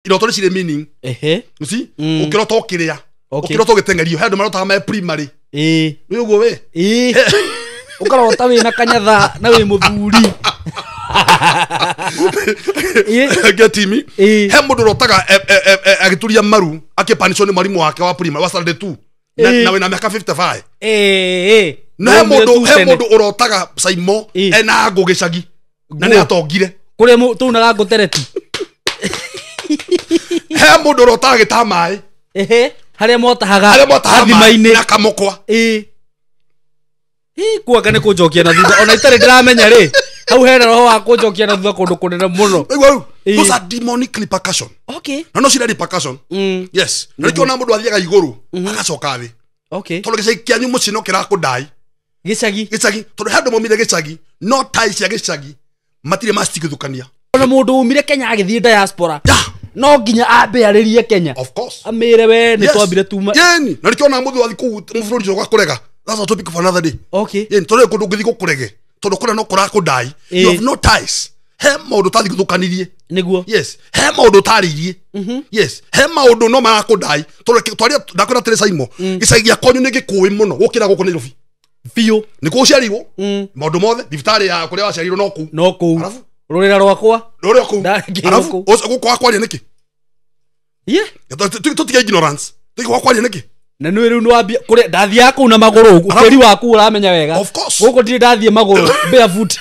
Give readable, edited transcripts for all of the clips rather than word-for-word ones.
iroto ni cire meaning uci ukirota ukiria ukirota ugetengerio handu marota ma primary ni uguo we ukarota wina kanyatha na wi muthuri getimi he mundu rotaga agituria maru akipanisho ni mwalimu wake wa primary wa Saturday 2 na wina miaka 55 na he mundu urotaga SYMO ena ngo Gichagi na ni atongire kuri tunaga ngutereti he mundu urotaga gitamai haria motahaga athimaini na kamokwa kuaga ni kunjokia na thutha ona itare ndiramenya ri hau hena roho wa kunjokia na thutha kundu kunene muno those are demonic repercussion okay no cira repercussion yes na kiona mundu athiaga iguru agacoka thi tondu Gichagi kianyu mucino kirakundai Gichagi tondu handu momire Gichagi no ties cia Gichagi matire mastigithukania ona mundu umire Kenya agithie diaspora no nginya ambe aririe Kenya of course amire we ni twambire tuma yeni na kiona mundu athi ku mfururi cyo kurega that's a topic for another day okay yeni tondu kundu ngithi gukurege tondu kuna no kurakundai you have no ties he maundu tathithukanirie niguo yes he maundu taririe yes he maundu no marakundai tondu twaria ndakwira tire SYMO Gichagi ya Kwanyu ni gikuwi muno gukira guku ni rufi biu ni ku ciarirwo maundu mothe thibitari ya kuria waciarirwo no ku arafu rurira rwakwa arafu guku akwaria niki tutige ignorance tutige akwaria niki na nä rä nwambia kå ndathia kå na magå rå ukeri waku uramenya wega gå kå ndirä ndathie magå rå barefoot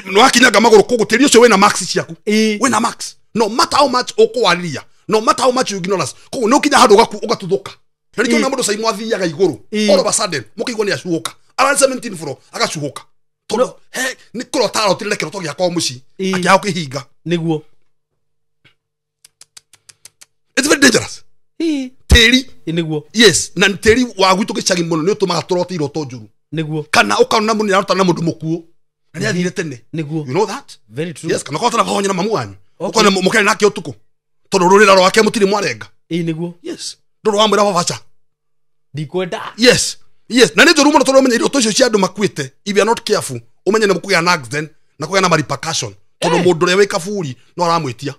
nwakinyaga magå rå kå gå tä ri å cio wä na max ciaku wä na max no matter how much å kå warä no matter how much you ignorance koguo nä å kinya handå å gatuthukä na rä kä ona må ndå SYMO athiaga igå rå all of a sudden må kä igwo nä acuhå ka ara 17 floor agacuhå ka tondå nä kå rota arotire na kä roto gä akwa må ci akä hao kä hinga nä guo it's very dangerous Tiiri niguo yes na Tiiri wa gwitu Gichagi muno ni utumaga turote iroto njuru niguo kana ukana mundu aruta na mundu mukuo na ni athire tene niguo you know that very true yes kana kotana honya na mamu wanyu ukona mukene nake utuko tondu rurira rwake mutiri mwarenga niguo yes ndodo wa mwira babacha ndikwenda yes na ni njuru muno tondu menya iroto cio cia andu makuite if you are not careful umenye ne mukuya na accident na kuya na repercussion tondu mundu ria wika buri no aramwitia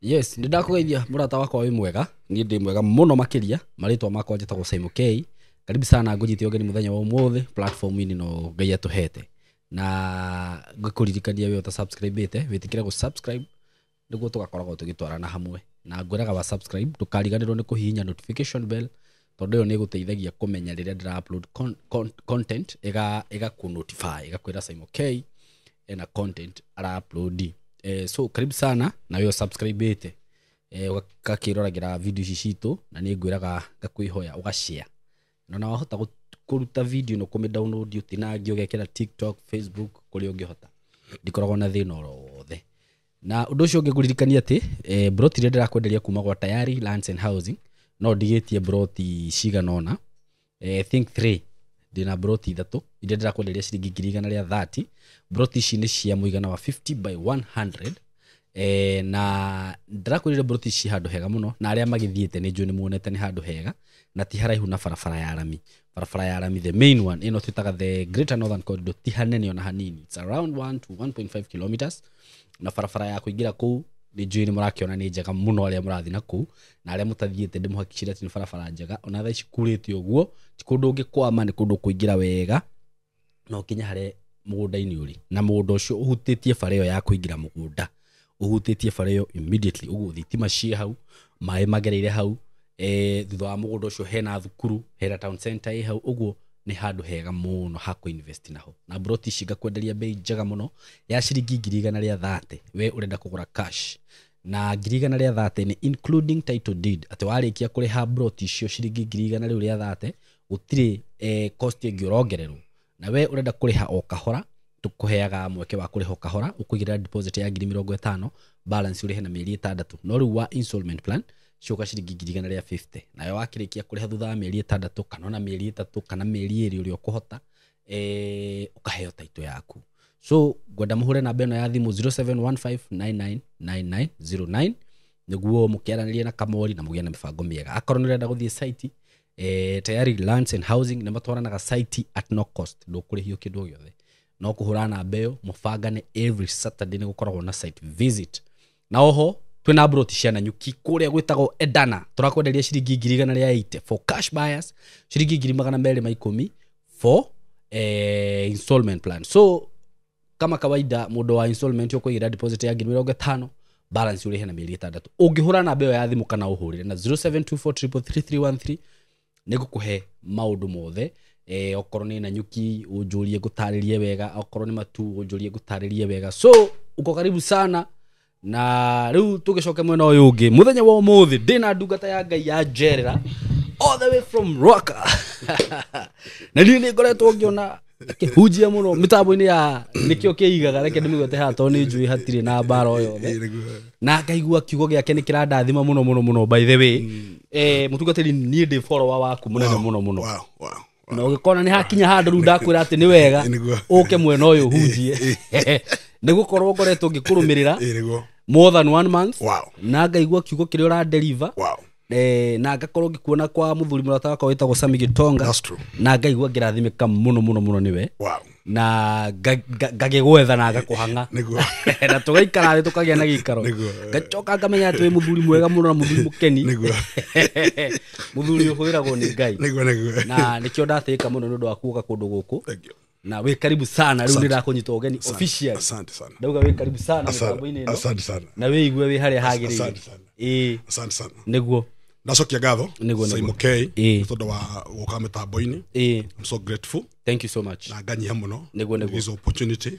yes ndakugeithia murata wakwa wi mwega ni ndi mwega muno makiria maritwa makwa njitagwo SYMO K karibu sana ngujite ogeni muthenya wa umuthi platform ini no ngai atuhete na ngukuririkania we uta subscribe ite witikire go subscribe niguo tugakoragwo tugitwarana hamwe na ngwiraga wa subscribe tukariganirwo ni kuhihinya notification bell tondu yo ni guteithagia kumenya riria ndira upload content ega ku notify igakwira SYMO K ena content ara upload so karibu sana na wewe subscribe ite ukakirora video ici citu na ni ngwiraga ngakwihoya ugashare na wahota kuruta video no kumi download utinagi ugekira TikTok Facebook kuri ungihota ndikoragwo na thina orothe na undu ucio ngiguririkania ati broti ndira kwenderia kuma gwa Tayari Lands and Housing no ndigitie broti ciganona think 3 ndina broti 3 ndira kwenderia ciringi 130 broti ici ni cia muigana wa 50 by 100 na ndirakwirire broti ici handu hega muno na aria magithiete ni njui ni muonete ni handu hega na ti haraihu na barabara ya Arami the main one ino twitaga the Greater Northern Corridor ti hanene ona hanini it's around 1 to 1.5 kilometers na barabara ya kuingira kuu ni njui ni murakiona ni njega muno aria murathi na kuu na aria mutathiete ndimuhakikishire ati ni barabara njega ona tha ici kurite uguo ti kundu ungikwama ni kundu kuingira wega no kinya hare mugunda-ini uri na mugunda ucio uhutitie bara iyo ya kuingira mugunda uhutitie bara iyo immediately uguo thitima cie hau mai magereire hau thutha wa mugunda ucio hena thukuru hena town center hau uguo ni handu hega muno ha ku invest naho na broti ciga kwenderia bei njega muno ya ciringi 130 we urenda kugura cash na 130 ni including title deed ati warikia kuriha broti cio ciringi 130 gutire cost ingi urongererwo na we urenda kuriha o kahora tukuheaga mweke wa kuriha o kahora ukuigira deposit ya 50 balance urihe na mieri 6 no riu wa installment plan coka ciringi 150 nayo wakirikia kuriha thutha wa mieri 6 kana na mieri 3 kana mieri 2 uri ukuhota ukaheo title yaku so gwenda muhure namba ino ya thimu 0715999909 niguo mukiaranirie na Kamori na mugia na mibango miega akorwo nirenda guthie site tayari lands and housing na matwaranaga site at no cost ndukurihio kindu giothe no kuhurana mbeo mufangane every Saturday ni gukoragwo na site visit na oho twina broti ciana nyuki kuria gwitagwo Edana turakwenderia ciringi 180 for cash buyers ciringi 210 for installment plan. So kama kawaida mundu wa installment yokuigira deposit ya 50 balance urihe na mieri 6 ungihura na mbeo ya thimu kana uhurire na 0724333313 nigukuhe maundu mothe okorwo ni na nyuki unjurie gutaririe wega okorwo ni matu unjurie gutaririe wega. So uko karibu sana na riu tugicoke mwena uyu ungi muthenya wa umuthi ndina ndungata ya Ngai ya Jerera all the way from Rocker na ni ngoretwo ngiona kihujia muno mitambo-ini ya nikio kiigaga reke ndimigwete hato ni njui hatire na baro yothe na ngaigua kiugo giake ni kirandathima muno by the way mutungatiri ni ndi follower waku munene muno na ugikona ni hakinya handu ru ndakwira ati ni wega uke mwena uyu hujie nigukorwo ngoretwo ngikurumirira more than 1 month na ngaigua kiugo kiri ura deliver na ngakorwo ngikuona kwa muthuri murata wakwa witagwo Sami Gitonga na ngaigua ngirathimika muno niwe na ngagigwetha na ngakuhanga na tugaikara ri tukagia na gikaro ngacoka ngamenya ati muthuri mwega muno na muthuri mukeni muthuri uhwiragwo ni Ngai na nikio ndathika muno nundu wa kuuka kundu guku na we karibu sana riu ndirakunyita ugeni official. Asante sana ndauga we karibu sana mitambo-ini ino asante sana na we igwe we hare hagirire asante sana niguo nacokia gatho SYMO tondu wa guka mitambo-ini. I'm so grateful, thank you so much na nganyia muno niguo this opportunity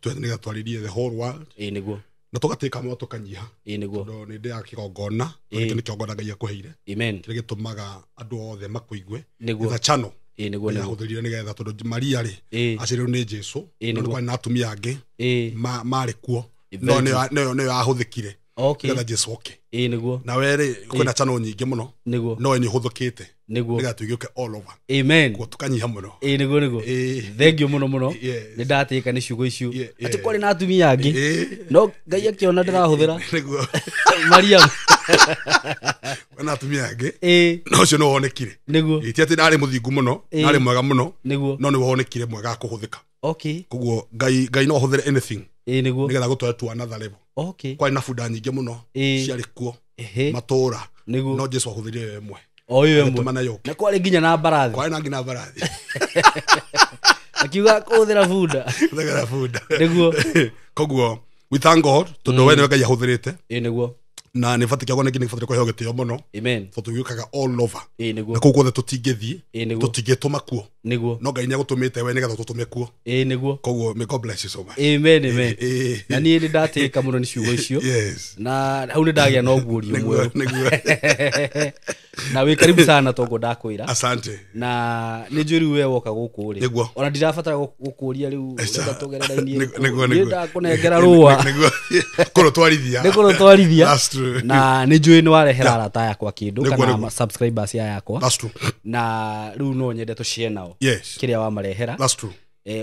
twethe gatwaririe the whole world niguo na tugatika mo tukanyiha niguo ndo ni ndia kigongona ni kiongona Ngai akuheire amen kire gitumaga andu othe makuigue the channel niguo huthirie ni getha tondu Maria ri aciriru ni Jesu kwa na atumia angi mari kuo no ne ahuthikire getha Jesu oke niguo na were kwina channel nyingi muno no ni huthukite niga tugiuke all over amen ko tukanyiha muno niguo thank you muno ni ndatika ni ciugo icio ati kwari na atumia angi no Ngai akiona ndirahuthira niguo Maria na atumia angi no cio no wonekire niguo iti ati nari muthingu muno nari mwega muno niguo no ni wonekire mwega kuhuthika okay koguo Ngai no huthire anything niguo nigetha gutwara tu another level kwari na bunda nyingi muno ciari kuo matura no Jesu ahuthirie mwe oyo mwe na kwari nginya na barathi kwari na nginya na barathi akiuga kuthira bunda niguo koguo we thank God tondu we ni Ngai ahuthirite niguo na ni fatiki agone ngini fatiki ko gitio muno amen to tugiukaga all over niguo na koguo tutingithi tutigituma kuo niguo no Ngai ni agutumite we nigetha tutume kuo niguo koguo may God bless you so much amen na ni ndatika muno ni ciugo icio na hau ni ndagia no guurio mwe na we karibu sana tongo ndakwira asante na ni njuri we woka guku ri ona ndirabatara gukuria riu unda tugerera-ini niguo ndakunengera ruwa niguo kurutwarithia that's true na ni njui ni warehera arata yakwa kindu kana subscribers yakwa that's true na riu no nyende tucie nao kiria wa marehera that's true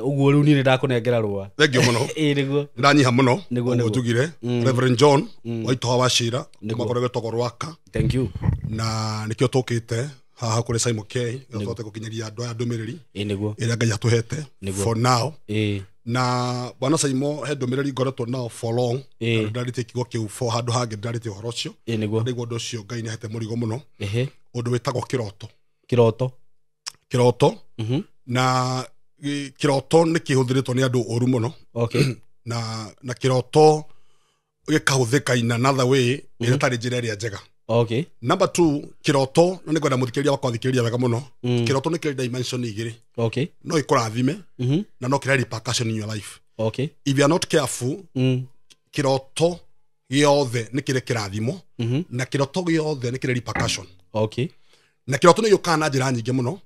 uguo riu ni ndakunengera ruwa thank you muno niguo ndanyiha muno uguo tugire Reverend John waitoha wa shira makorege togorwaka thank you na nikio tukite haha kuri SYMO gatote gukinyeria andu aya ndumiriri niguo ira Ngai atuhete for now na bwana SYMO he ndumiriri ngoretwo nao for long ndarite kigo kiu for handu hangi ndarite uhoro ucio niguo ndu ucio Ngai ni ahete murigo muno undu witagwo kiroto na kiroto ni kihuthiritwo ni andu oru muno na kiroto gikahuthika in another way ira tari njira iria njega number 2 kiroto no ni kwenda muthikiria wakwa thikiriria wega muno kiroto ni kiri dimension igiri no ikurathime na no kiri repercussion in your life if you are not careful kiroto giothe ni kiri kirathimo na kiroto giothe ni kiri repercussion na kiroto ni yukana njira nyingi muno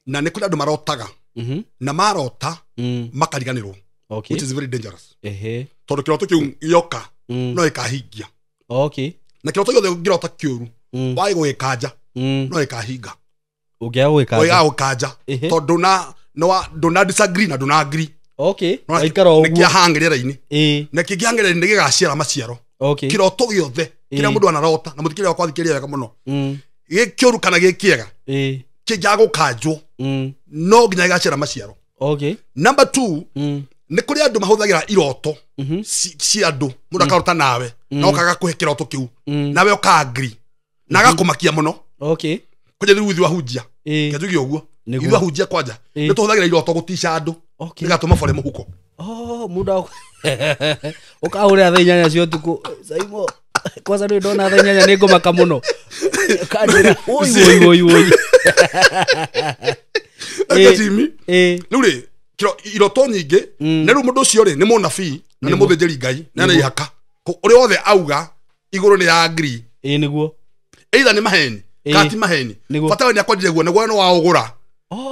na ni kuri andu marotaga na marota makariganirwo which is very dangerous tondu kiroto kiu yoka no ikahingia na kiroto giothe ngirota kiuru wai gwikanja no ikahinga ugia gwikanja tondu na disagree na nduna agree aikara uguo nikiahangirira-ini na kingihangirira-ini gigaciara maciaro kiroto giothe kiria mundu anarota na muthikiria wakwa thikiria wega muno gikioru kana gikiega kijago kanjo no nginya gacira maciaro. Okay. Number 2 ni kuri andu mahuthagira iroto ci andu mundu akaruta nawe no kaga kuhe kiroto kiu nawe ukaagri na gakumakia muno. Okay. Kuje thiru ahunjia kejugi oguo ithu ahunjia kwanja ni tuhuthagira iroto gutisha andu nigatuma bore muhuko. Muda ukaure athenya cio tuku SYMO kwanza ndio ndona athenya ni ngomaka muno kadira oi akatimi nuri iroto nyingi na ru mundu cio ri ni munabii na ni muthinjiri ngai na ni ihaka uri othe auga iguru ni ya agri niguo either ni maheni kati maheni fatawe ni akwendire guo niguo no waugura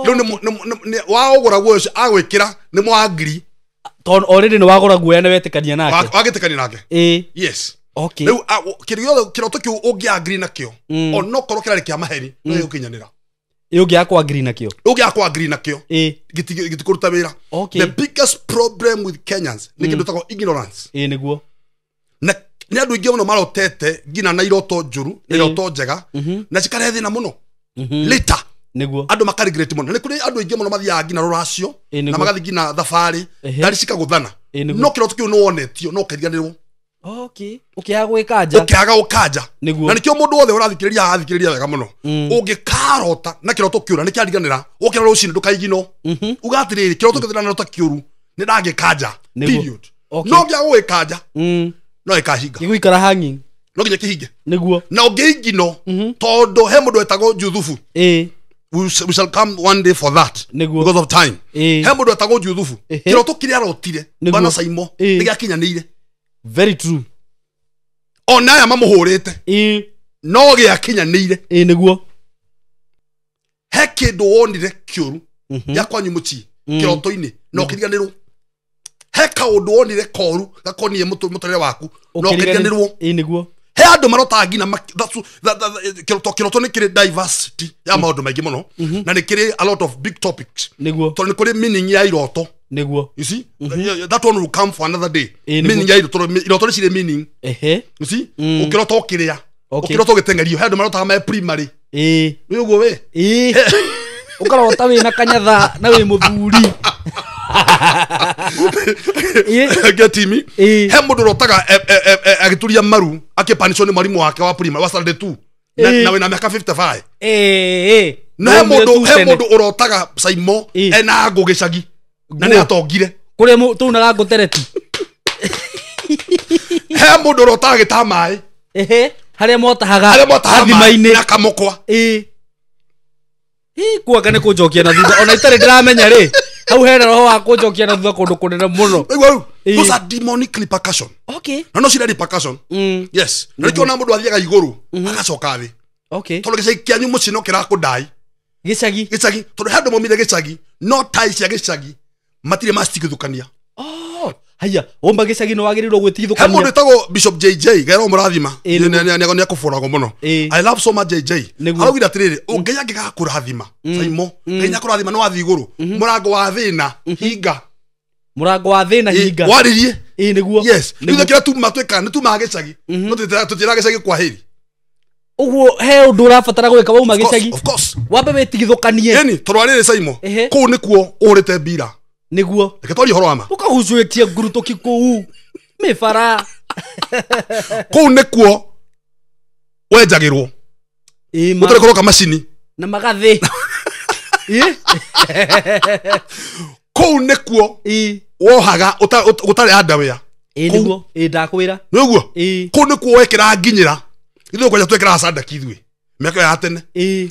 riu ni waugura guo agwikira ni mu agri ton already ni wagura guo na wetikania nake wagitikania nake. Yes. Okay. Riu kiroto kiu ungi agri nakio ono korwo kirari kia maheni no yukinyanira yugi akwa agri nakio gitikuruta wira. The biggest problem with Kenyans ni kindu tako ignorance niguo na ni andu ingi muno marotete ngina na iroto njuru na iroto njega na cikare thina muno later niguo andu makarigrate muno ni kuri andu ingi muno mathia ngina ruracio na magathi ngina thafari ndari cikaguthana no kiroto kiu no wonetio no keriganirwo. Okay. Ukiaga ukanja na nikio mundu wothe urathikiriria wega muno ungikarota na kiroto kiura ni kiariganira ukira rucini ndukaigino ugatiriri kiroto kithina na rota kiuru ni ndangikanja period. No ngia gwikanja no ikahinga igwikara hanging no nginya kihinge niguo na ungiigino tondu he mundu etagwo Juthufu we shall come one day for that because of time. He mundu etagwo Juthufu kiroto kiria arotire bana SYMO ni giakinyanire. Very true. Ona aya mamuhurite no giakinyanire niguo he kindu wonire kiuru ya Kwanyu muci kiroto-ini no kiriganirwo he kaundu wonire koru gakonie muturire waku no kiriganirwo niguo he andu marota ngina kiroto ni kiri diversity ya maundu maingi muno na ni kiri a lot of big topics niguo to ni kuri meaning ya iroto niguo you see that one will come for another day meaning ya iroto ni cire meaning you see ukiroto kiria ukiroto gitengerio he andu marota ma primary ni uguo we ukarota we na kanyatha na we muthuri getimi he mundu rotaga agituria maru akipanisho ni mwalimu wake wa primary wa standard 2 na we na miaka 55 na he mundu urotaga SYMO ena ngo Gichagi na ni atongire kuri tunaga ngutereti he mundu urotaga gitamai haria motahaga athima-ini na kamokwa kuaga ni kunjokia na thutha ona itari ndiramenya ri hau hena roho wa kunjokia na thutha kundu kunene muno. Those are demonic repercussion. Okay. No cira repercussion. Yes. Na nikio na mundu athiaga iguru agacoka thi. Okay. Tondu Gichagi kianyu muci no kirakundai. Gichagi tondu he andu momire Gichagi no tai cia Gichagi matire Wetigithukania. Haya omba Gichagi no wagirirwo Wetigithukania. He mundu etagwo Bishop JJ gero murathima ni akufurago muno. I love so much JJ. Araugira atiriri ungeya ngigakurathima SYMO ngenya kurathima no wathi iguru murango wa thina hinga murango wa thina hinga waririe niguo. Yes niguo kira tu matweka ni tu Gichagi no tutira Gichagi kwa heri uguo he undu urabatara gwika wauma Gichagi of course wambe Wetigithukanie yani torwarire SYMO ku nikuo urite bira niguo reke twari horo ama ukahucuikia nguruto Kikuyu mifara ku nikuo wenjagirwo mutare koroka macini na magathi ku nikuo wohaga utare andawea niguo ndakwira niguo ku nikuo wekira nginyira ithu kwaja twekira sadaki ithwe miaka ya tene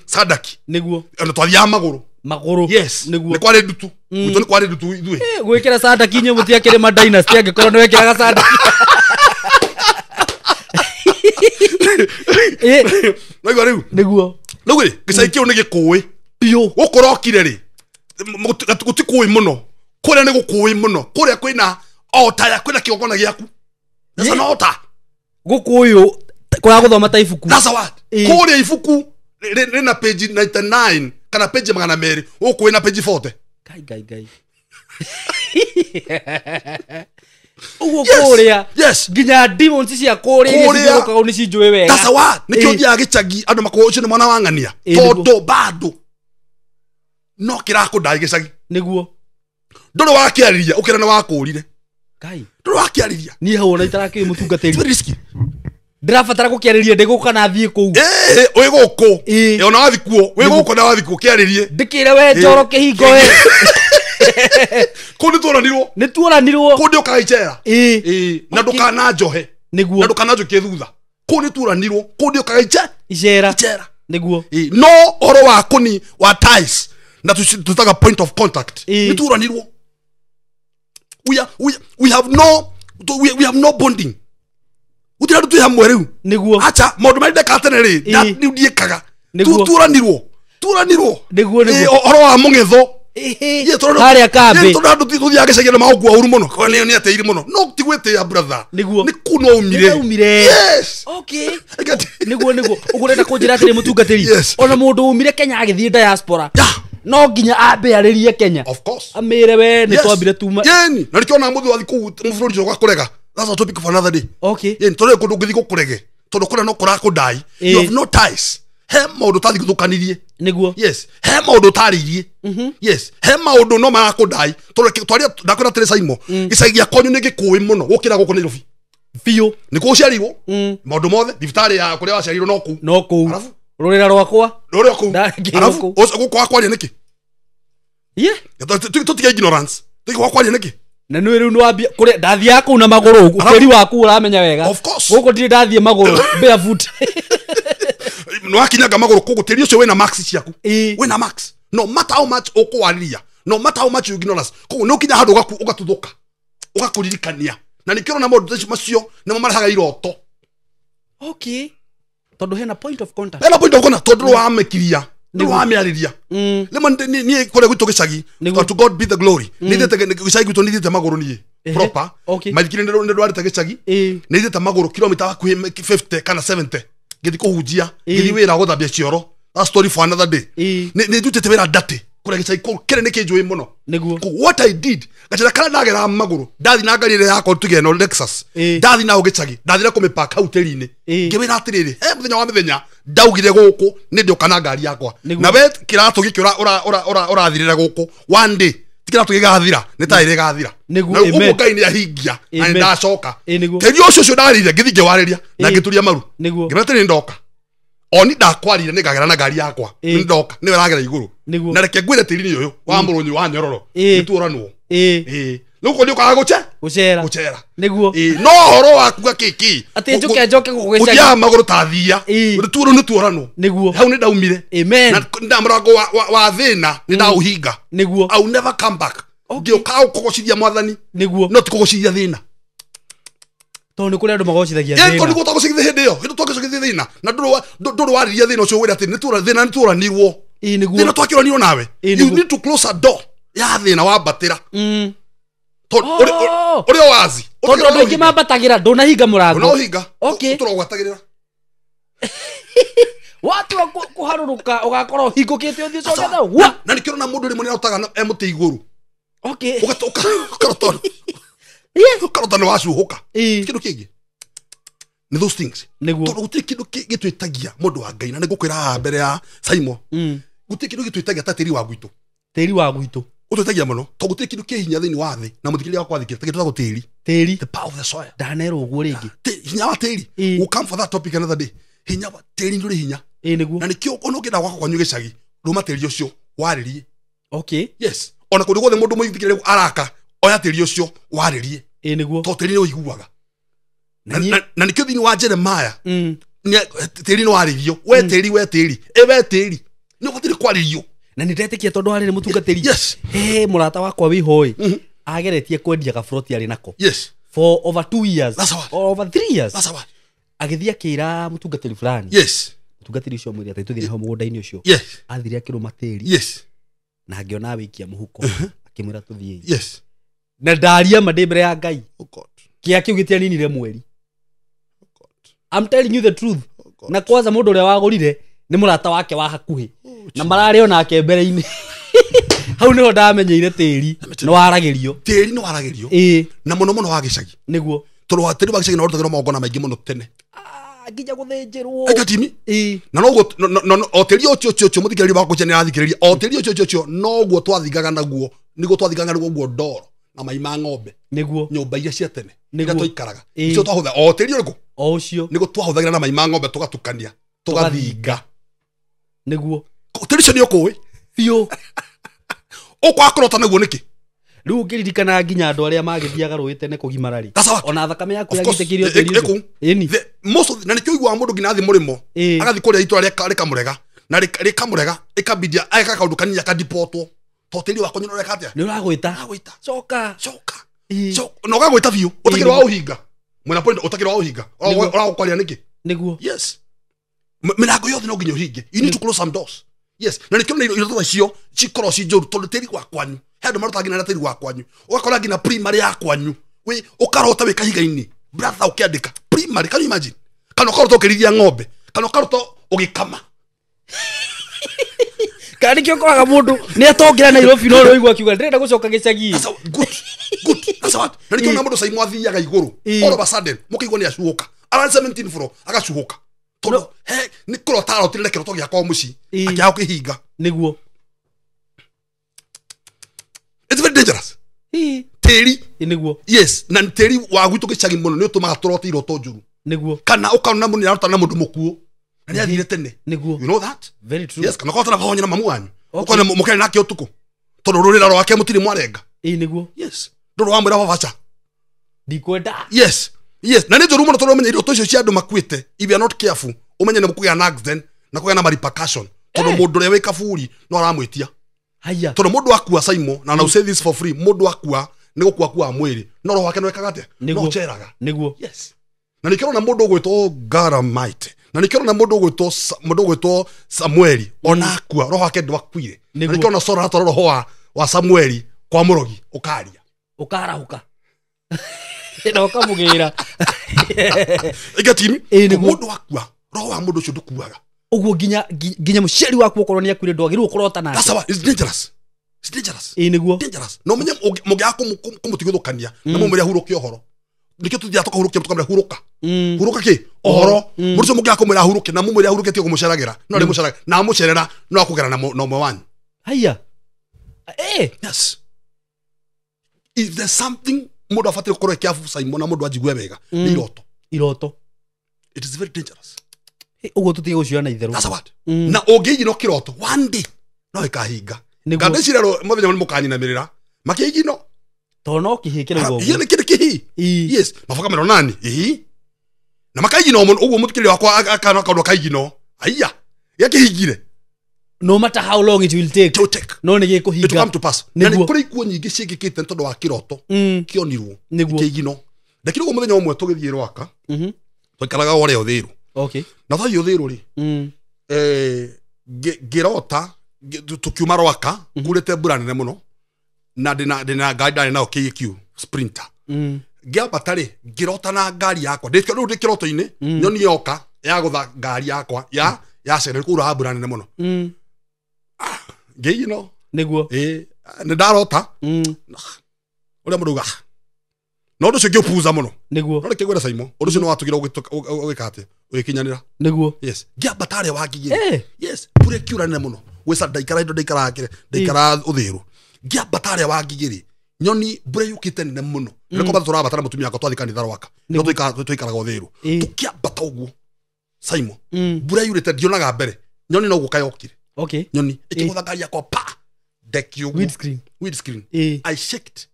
sadaki niguo ona twathia maguru yes niguo ni kwari ndutu gwito ni kwari ndutu ithwe gwikira sadaki nye mutiakire ma dynasty angikorwo ni wekiraga sadaki niguo riu niguo Gichagi kiu ni gikuwi pio gukorokire ri gutikui muno kuria ni gukui muno kuria kwina ota kwina kiogona giaku esa no ota gukuyu kwa guthoma ta ibuku that's what kuria ibuku rina page 99 kana page 200 ukui na page 40 gai uguo kuria yes nginya demons cia kuria cigĩũkaga nĩ cinjũĩ wega that's why nikio thia Gichagi andũ makorwo ũcio nĩ mwana wa ng'ania tondu bado no kirakũndai Gichagi nĩguo ndũrĩ wakĩarĩria ũkĩra nĩ wakũrire kai ndũrĩ wakĩarĩria niĩ hau ona itarakĩrĩ mũtungatĩri very risky ndĩrabatara gũkĩarĩria ndĩgũka na thiĩ kũu wĩ gũkũ ona wathi kuo wĩ gũkũ na wathi kuo kĩarĩrie ndĩkĩre we njoro kĩhingo we kũ nĩ tuoranirwo kũ ndĩ ũkaga icera na ndũkana njohe nĩguo na ndũkana njoke thutha kũ nĩ tuoranirwo kũ ndĩ ũkaga icera nĩguo no oro wa kũni wa ties na tutaga point of contact nĩ tuoranirwo we have no bonding utira ndu hamwe riu niguo acha maundu mari ndekatene ri ndiekaga turanirwo niguo oro wa mungetho ye toro haria kambe toro ndu tuthiage Gichagi na maungu auru muno ko ni ateiri muno no tigwete ya brother ni kuno umire yes okay niguo ukurenda kunjira atiri mutungatiri ona mundu umire Kenya agithie diaspora no nginya ambe aririe Kenya of course amire we ni twambire tuma yeni na nikiona muthu wathi ku mfururi uga kurega that's a topic for another day okay yeni tore kundu ngithi gukurege tondu kuna no kurakundai you have no ties he maundu tathi guthukanirie niguo yes he maundu taririe yes he maundu no marakundai tondu twaria ndakwira tiri SYMO Gichagi ya Kwanyu ni gikuwi muno gukira guku Nairobi biu ni ku ciarirwo maundu mothe thibitari ya kuria waciarirwo no ku rurira rwakwa arafu guku kwaria niki tutige ignorance tutige kwaria niki na nĩ rĩu nĩwambia kũrĩa ndathiaga kũu na magũrũ ũkĩri waku ũramenya wega gũkũ ndirĩ ndathiĩ magũrũ barefoot nĩwakinyaga magũrũ kũgũ tĩri ũcio wĩna max ciaku wĩna max no matter how much ũkũwarĩria no matter how much you ignore us kũgũ nĩũkinya handũ ũgatuthũka ũgakũririkania na nĩkĩrwo na maũndũ macio nĩmo marehaga iroto okay tondũ hena point of contact tondũ wamekiria ndu wamiariria lemon ni kore gwitu Gichagi to God be the glory nithete Gichagi gwitu nithete maguru ni proper mathikire ndu arite Gichagi nithete maguru kilomita hakuhi 50 kana 70 githi kuhunjia githi wira guthambia cioro a story for another day ni dutete wira date kore Gichagi kire ni kinjui muno what I did gachira kana ndagera maguru ndathi na ngari yakwa tuge no Lexus ndathi na Gichagi ndathi na kumipark hoteli-ini ngibira atiriri muthenya wa mithenya ndaugire guku ni ndukana ngari yakwa na we kiratu giki urathirira guku one day tikiratu gigathira ni taire gathira na uguo Ngai ni ahingia na ndacoka teri ucio ndarire ngithige wariria na ngituria maru ngibira ni ndoka oni ndakwarire ni ngagera na ngari yakwa ni ndoka ni weragera iguru na reke ngwire tiri ni uyu wa murunyu wa nyororo ni tuoranwo nuko ndio kaga gucera niguo no horo waku gakiki ati njoke gugicagia utia maguru tathia tuoro ni tuorano niguo hau ni ndaumire amen na ndamurago wa thina ni ndauhinga niguo I'll never come back ngio ka ukogocithia mwathani niguo no tikogocithia thina tondu kuri andu magocithagia thina tondu gutogocithia hindi yo hindu togocithia thina na nduru wariria thina ucio wira ati ni thina ni tuoranirwo niguo thina twakiranirwo nawe you need to close a door ya thina wambatira uri wazi tondu andu aingi mambatagira ndunahinga murango unahinga okay turogwatagirira watu wa kuharuruka ugakorwo hingukite uthii coke thau na nikirona mundu rimwe ni utaga emuti iguru okay ukarotona ukarotona wacuhuka kindu kingi ni those things tondu gutiri kindu gitwitagia mundu wa Ngai na nigukwira mbere ya SYMO gutiri kindu gitwitagia ta tiri wa gwitu utwitagia muno to gutiri kindu kihinya thiini wa thi na muthikiri wa kwathikira tagitwa gutiri the power of the soil ndanero uguo ringi hinya wa tiri we come for that topic another day hinya wa tiri nduri hinya niguo na nikio ono ngenda gwakwa Kwanyu Gichagi ruma tiri ucio waririe okay yes ona kundu gothe mundu muithikire araka oya tiri ucio waririe niguo to tiri ni uiguaga na nikio thini wa Jeremiah ni tiri ni waririo we tiri ni gutiri kwaririo na nindetikia tondu ari ni mutungatiri yes murata wakwa wi hoi ageretie kwendia gafroti ari nako yes for over 2 years over 3 years that's why agithia kira mutungatiri fulani yes mutungatiri ucio mwiri ati tuthire ho mugunda-ini ucio yes athire akiruma tiri yes na angiona wikia muhuko akimwira tuthie yes na ndaria mande mbere ya Ngai oh God kia kiu gitianinire mweri oh God I'm telling you the truth na kwanza mundu uria wagurire ni murata wake wa hakuhi na marari ona ke mbere-ini hau niho ndamenyeire tĩri no waragerio na muno wa Gichagi niguo tondũ wa tĩri wa Gichagi no rutagĩrwo magongona maingĩ mũno tene nginya gũthĩnjĩrwo aigatimi na no o tĩri ũcio mũthikĩrĩria wa kũnjania athikĩrĩria o tĩri ũcio noguo twathigaga naguo niguo twathigaga naguo ndoro na mai ma ng'ombe niguo nyũmba iria cia tene iria twaikaraga icio twahũtha o tĩri ũrĩkũ o ũcio niguo twahũthagĩra na mai ma ng'ombe tũgatukania tũgathinga niguo tĩri ũcio nĩ ũkũĩ biũ ũkwa kũrota naguo nĩkĩ rĩu ũkĩririkana nginya andũ arĩa magĩthiaga rũĩ tene kũgimarari ona thakame yaku yagitĩkĩrio tĩri ũcio na nĩkĩo ũiguaga mũndũ nginya athi mũrĩmo agathiĩ kũrĩa itũra rĩkamũrega na rĩkamũrega ĩkabidia ageka kaũndũ kanini akadipotwo to tĩri wakwa nyina ũreka atĩa nĩ ũragwĩta coka na ũgagwĩta biũ ũtakĩrĩ wa ũhinga mwena point ũtakĩrĩ wa ũhinga ũragũkwaria nĩkĩ nĩguo yes mĩrango yothe no nginya ũhinge you need to close some doors yes na nĩkĩo nĩ iroto icio cikorwo ci njũru tondũ tĩri wa kwanyu he andũ marutaga nginya na tĩri wa kwanyu ũgakora nginya primary ya kwanyu we ũkarota wĩ kahiga-inĩ brother ũkĩandĩka primary can you imagine kana ũkarota ũkĩrithia ng'ombe kana ũkarota ũgĩkama kana nĩkĩo ũkoraga mũndũ nĩ atongera Nairobi no rĩu akiuga ndĩrenda gũcoka Gichagi good that's what na nĩkĩo na mũndũ SYMO athiaga igũrũ all of a sudden mũkĩigua nĩ acuhũka around 17 floor agacuhũka tondũ he nĩ kũrota arotirire kĩroto gĩakwa mũciĩ akĩaga kĩhinga nĩguo it's very dangerous tĩri nĩguo yes na tĩri wa gwitũ Gichagi mũno nĩ ũtũmaga tũrote iroto njũru nĩguo kana ũkaona mũndũ nĩaruta na mũndũ mũkuũ na nĩ athire tene nĩguo you know that very true yes kana ũkahotana kũhonya na mamu wanyu ũkona mũkene nake ũtukũ tondũ rũrĩra rwake mũtirĩ mwarenga nĩguo yes ndũrũ wa mwĩra babaca ndikwenda yes na nĩ njũru mũno tondũ ũmenye iroto icio cia andũ makuĩte if you are not careful ũmenye nĩ mũkũgĩa na accident na kũgĩa na repercussion tondũ mũndũ ũrĩa wĩ kaburi no aramwĩtia haya tondũ mũndũ akua SYMO na now say this for free mũndũ akua nĩ gũkua mwĩrĩ no roho wake no ekaga atĩa no cheraga nĩguo yes na nĩkĩrwo na mũndũ ũgwĩtwo Garamite na nĩkĩrwo na mũndũ ũgwĩtwo Samueli ona akua roho wake ndwakuire na nĩkĩrwo na Sora atwara roho wa Samueli kwa mũrogi ũkaria ũkarahũka na ũkamũgĩra igatimi mũndũ akua roho wa mũndũ ũcio ndũkuaga ũguo nginya mũciari waku ũkorwo nĩ akuire ndwagĩrĩirwo kũrota nake that's why it's dangerous nĩguo dangerous no menye mũngĩaga kũmũtigithũkania na mũmũrĩa hurũke ũhoro nĩkĩo tũthiaga tũkahurũkia tũkamwĩra hurũka kĩ ũhoro mũndũ ũcio mũngĩaga kũmwĩra hurũke na mũmũrĩa hurũkĩtie kũmũceragĩra no arĩmũceragĩra na amũcerera no akũgera na ũmwe wanyu haya yes if there's something mũndũ abatĩrĩ gũkorwo careful SYMO na mũndũ anjigue wega nĩ iroto it is very dangerous ũguo tũtige gũcioya na itherũ that's what na ũngĩigino kĩroto one day no ĩkahinga nganda cirero mũthenya mũkanyinamĩrĩra makĩigino tondũ no kĩhĩkĩra ũguo hiyo nĩ kĩrĩ kĩhi yes maboka mero nani na makaigino ũguo mũtukĩrĩ wakwa akana kaũndũ kaigino aiya yakĩhingire no matter how long it will take no nĩ gĩkũhinga it will come to pass na nĩ kũrĩ ikuũ nyingĩ ciĩkĩkĩte tondũ wa kĩroto kĩonirwo kĩigino ndakĩrĩ ũguo mũthenya ũmwe tũgĩthiĩ Rwaka twaikaraga ũrĩa ũthĩrũ na twathi ũthĩrũ rĩ ngĩrota tukiuma Rwaka kurĩte mbura nene mũno na ndĩna ngari ndarĩ nayo KQ Sprinter ngĩambata rĩ ngĩrota na ngari yakwa rĩu ndĩ kĩroto-inĩ nyoni yoka yagũtha ngari yakwa ya cere kũra mbura nene mũno ngĩino nĩguo nĩ ndarota ũrĩa mũndũ uga no ũndũ ũcio ngĩũpuza mũno nĩguo no reke gwĩra SYMO ũndũ ũcio nĩ watũgira ũgĩka atĩ ũgĩkinyanĩra nĩguo yes ngĩambata rĩ wangigĩ yes mbura ĩkiura nene mũno gwĩca ndaikara ũthĩrũ ngĩambata rĩ wangigĩ rĩ nyoni mbura yũkĩte nene mũno nĩko bado tũrabatara mũtumia wakwa twathi kanitha Rwaka no tũikaraga ũthĩrũ tũkĩambata ũguo SYMO mbura yurĩte ndionaga mbere nyoni no gũka yokire nyoni ĩkĩgũtha ngari yakwa pa deki ũguo windscreen I shaked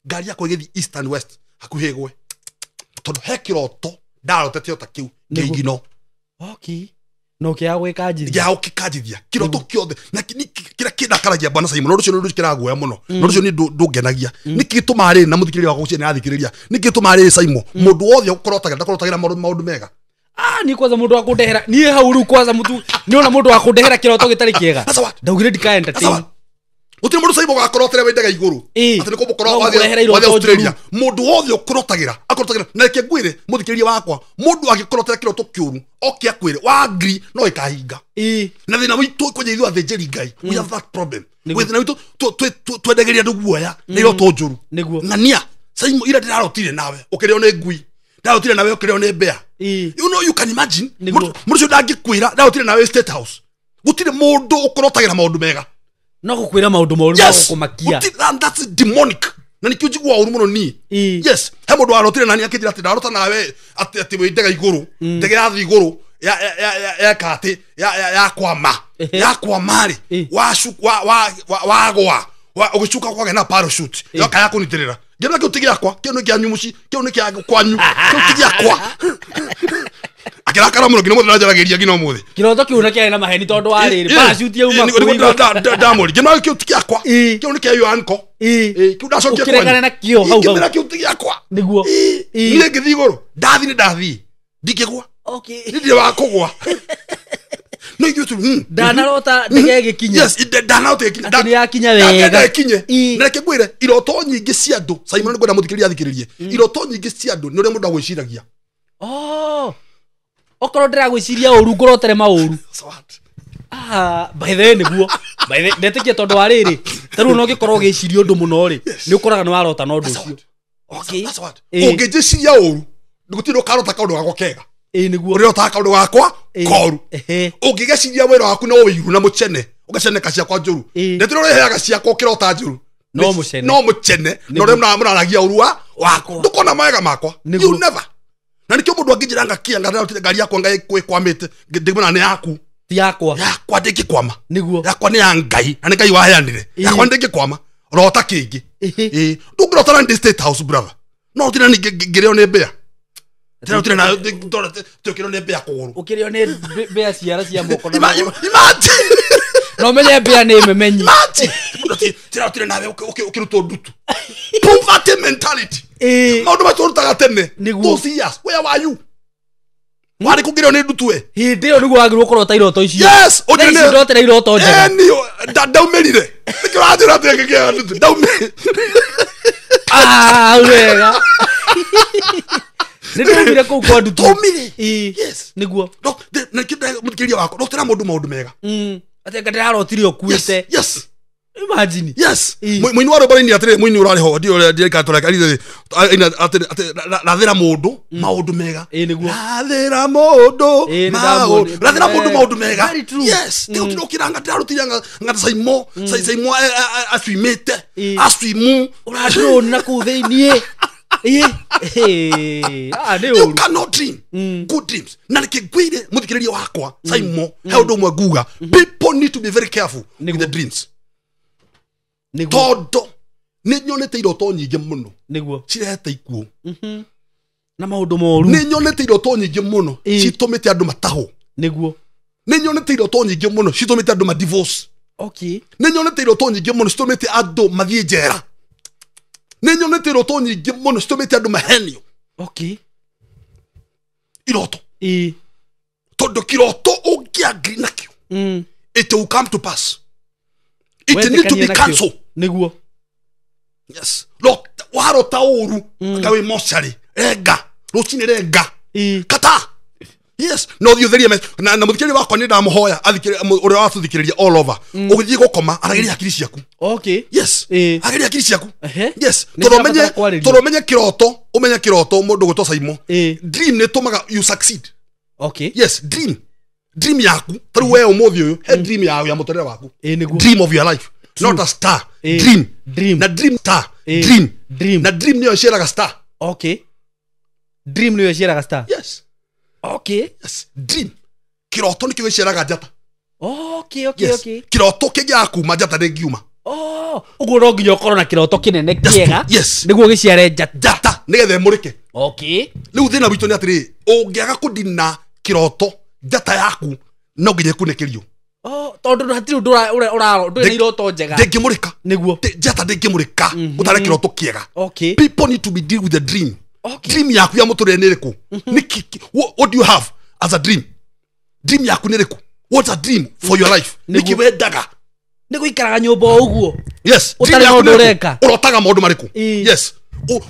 ngari yakwa ĩgĩthiĩ east and west hakuhĩ gwe tondũ he kĩroto ndarotete ota kĩu ngĩigino no kĩa gĩkanjithia kĩroto kĩothe na kĩrĩa kĩndakaragia bwana SYMO no rũcio nĩ kĩraguoya mũno no rũcio nĩ ndũngenagia nĩ gĩtũmaga rĩ na mũthikĩrĩria wakwa ũcio nĩ athikĩrĩria nĩ gĩtũmaga rĩ SYMO mũndũ wothe ũkorotagĩra maũndũ mega ni kwanza mũndũ wa kũndehera niĩ hau rĩu kwanza mũtu nĩ ona mũndũ wa kũndehera kĩroto gĩtarĩ kĩega ndaugire ndika entertain Gutire mundu Saimo gakorotera wendaga iguru. Ati niko mukoro wa Australia. Mundu wothe ukorotagira, akorotagira na reke ngwire muthikiriria wakwa. Mundu agikorotera kiroto kiuru, oke akwire wa agri no ikahinga. Na thina witu kwenye ithu athenjeri Ngai. We have that problem. With na witu twendegeria nduguoya na iroto njuru. Ngania Saimo ira ndirarotire nawe. Ukireo ne ngui. Ndarotire nawe ukireo ne mbea. You know you can imagine. Mundu cio ndangikwira ndarotire nawe State House. Gutire mundu ukorotagira maundu mega. No kukwira maundu moru ma kumakia. That's demonic. Na nikio jigwa uru muno ni. Yes. He mundu arotire nani akithira ati ndarota nawe ati windega iguru. Ndege ya iguru ya kate ya kwama. Ya kwamari. Wagwa. Ugicuka kwa na parachute. Yoka yako nitirira. Gena kyo tigira kwa. Kyo ni kya nyumushi. Kyo ni kya kwanyu. Kyo tigira kwa. Akira kara muno kino mutara jarageria kino muthi. Kiroto kiuna kia na maheni tondu wa riri. Parachute ya uma kuiga. Damori. Gena kyo tigira kwa. Kyo ni kya yo anko. Kyo dacokia kwa. Kirekana na kyo hau hau. Gena kyo tigira kwa. Niguo. Ni ngithigoro. Ndathi. Ndikigwa. Okay. Ndi wa kugwa. No you to danarota ndege gikinya. Yes, danarota gikinya. Ndani ya kinya wega. Ndege gikinye. Na reke ngwire iroto nyingi cia andu. Simon ngwenda muthikiriria athikiririe. Iroto nyingi cia andu ni uri mundu agwiciragia. Okoro ndira gwiciria uru ngorotere mauru. By the way niguo. By the ndetikia tondu wa riri. Taru no gikorwo giciria undu muno ri. Ni ukoraga ni warota no ndu ucio. Okay. That's what. Ungejiciria uru. Ndugutiro karota kaundu gako kega. Niguo. Uri otaka kaundu gakwa koru. Ungigeciria wira waku no wiru na muchene. Ugacene kacia kwa njuru. Ndetiro reheaga ciakwa kirota njuru. No muchene. No muchene. No remna muraragia urua wako. Ndukona mawega makwa. You never. Na nikio mundu angijiranga kianga na ngari yakwa ngai kwamite ndigimana ne yaku. Ti yakwa. Yakwa ndigikwama. Niguo. Yakwa ni ya ngai. Na ngai waheanire. Yakwa ndigikwama. Rota kingi. Ndungirota na State House brother. No tina ni ngireo ne mbea. Tena utina na tukiro ne mbea kuguru. Ukirio ne mbea ciara cia moko na. Imagine. No menye mbea ne memenyi. Imagine. Tena utina nawe ukiruto ndutu. Poverty mentality. Maundu maturutaga tene. Those years. Where were you? Wari kugireo ne ndutu we. Hindi yo niguo agirwo korota iroto icio. Yes. Utine ndotera iroto njega. Niyo daumerire. Nikira ndira tege ndutu. Daumerire. Wega. Ndio ko kwa ndutu. Yes. Niguo. No, na kida mutikiria wako. No tera maundu mega. Ate ngadira rotiri okuite. Yes. Imagine. Yes. Mwini waro bari ni atire mwini urari ho ndio katora kali ate rathira mundu maundu mega. Rathira mundu rathira mundu maundu mega. Yes. Ndio tunokiranga ndarutirianga ngata SYMO aswimete aswimu urado na kutheinie. You cannot dream good dreams. Na nikigwire muthikiriria wakwa SYMO he undu mwe nguga. People need to be very careful with the dreams. Todo ni nyonete iroto nyingi muno niguo cirehete ikuo na maundu moru ni nyonete iroto nyingi muno citumite andu mataho niguo ni nyonete iroto nyingi muno citumite andu ma divorce. Okay. Ni nyonete iroto nyingi muno citumite andu mathie njera. Ni nyonete iroto nyingi muno citumite andu mahenio. Okay. Iroto todo kiroto ungiagri nakio it will come to pass. It need to be cancelled. Niguo. Yes. Lo waro tauru gawe mochari. Ega. Ruchine rega. Kata. Yes. No thiutheria na muthikiri wako ni ndamuhoya athikiri uri wa thuthikiriria all over. Ugithi gukoma arageria akiri ciaku. Okay. Yes. Arageria akiri ciaku. Yes. Toromenye kiroto, umenye kiroto mundu gutwa SYMO. Dream ne tumaga you succeed. Okay. Yes, dream yaku taru we umuthi uyu he dream yaku ya mutorera waku. Dream of your life. True. Not a star. Dream. Na dream star. Dream. Na dream niyo sheraga star. Okay. Dream niyo sheraga star. Yes. Okay. Yes. Dream. Kiroto nikiwe sheraga jata. Okay. Yes. Okay. Kiroto kija kuma jata ngiuma. Ugo no nginya ukorwo na kiroto kinene kiega. Yes. Niguo giciare jata. Nigethe murike. Okay. Riu thina witu ni atiri ungiaga kudina kiroto jata yaku no nginya kunekerio. Tondu hatiri nduri iroto njega. Ndingimurika. Niguo. Jata ndingimurika. Utare kiroto kiega. Okay. People need to be deal with the dream. Okay. Dream yaku ya muturire ni riku. What do you have as a dream? Dream yaku ni riku. What's a dream for your life? Niki wendaga. Niguo ikaraga nyumba uguo. yes Utari na undu ureka urotaga maundu mariku yes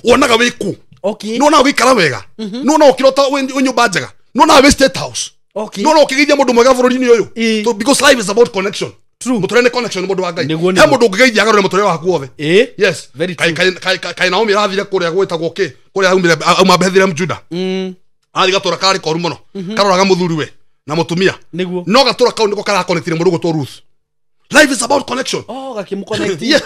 wonaga wiku okay no na wikara wega no na ukirota nyumba njega no na we state house okay no na ukigeithia mundu mwega bururi-ini uyu so because life is about connection true muturene connection mundu wa ngai he mundu ungigeithia agarure muturere waku wothe yes very kai Naomi rathire kuria gwitagwo ki kuria auma Bethlehem Juda athi gatura kari koru muno karoraga muthuri we na mutumia no gatura kau niko kara connectire mundu gutwo Ruth. Life is about connection. Gakimu connect. Yes.